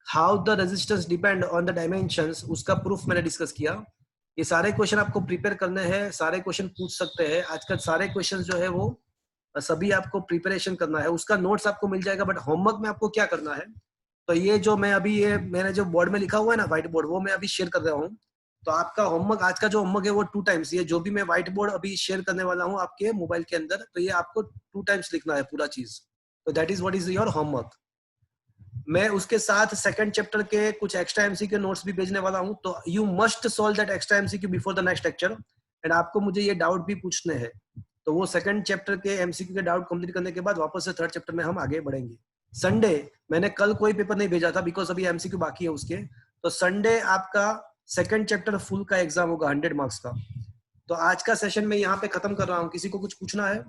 how the resistance depend on the dimensions, उसका प्रूफ मैंने डिस्कस किया। ये सारे क्वेश्चन आपको प्रिपेयर करने हैं, सारे क्वेश्चन पूछ सकते हैं। आजकल सारे क्वेश्चन जो है वो सभी आपको प्रिपरेशन करना है, उसका नोट्स आपको मिल जाएगा, बट होमवर्क में आपको क्या करना है, तो ये जो मैं अभी ये मैंने जो बोर्ड में लिखा हुआ है ना व्हाइट बोर्ड, वो मैं अभी शेयर कर रहा हूँ। तो आपका होमवर्क, आज का जो होमवर्क है वो 2 टाइम्स, ये जो भी मैं व्हाइट बोर्ड अभी शेयर करने वाला हूँ आपके मोबाइल के अंदर, तो ये आपको 2 टाइम्स लिखना है पूरा चीज। तो that is what is your homework. मैं उसके साथ सेकंड चैप्टर के कुछ एक्स्ट्रा एमसीक्यू नोट्स भी भेजने वाला हूं, तो you must solve that extra MCQ before the next lecture, and आपको मुझे ये डाउट भी पूछने हैं। तो वो सेकंड चैप्टर के एमसीक्यू के डाउट कंप्लीट करने के बाद वापस से थर्ड चैप्टर में हम आगे बढ़ेंगे। संडे मैंने कल कोई पेपर नहीं भेजा था बिकॉज अभी एमसीक्यू बाकी है उसके, तो संडे आपका सेकंड चैप्टर फुल का एग्जाम होगा 100 मार्क्स का। तो आज का सेशन मैं यहाँ पे खत्म कर रहा हूँ। किसी को कुछ पूछना है?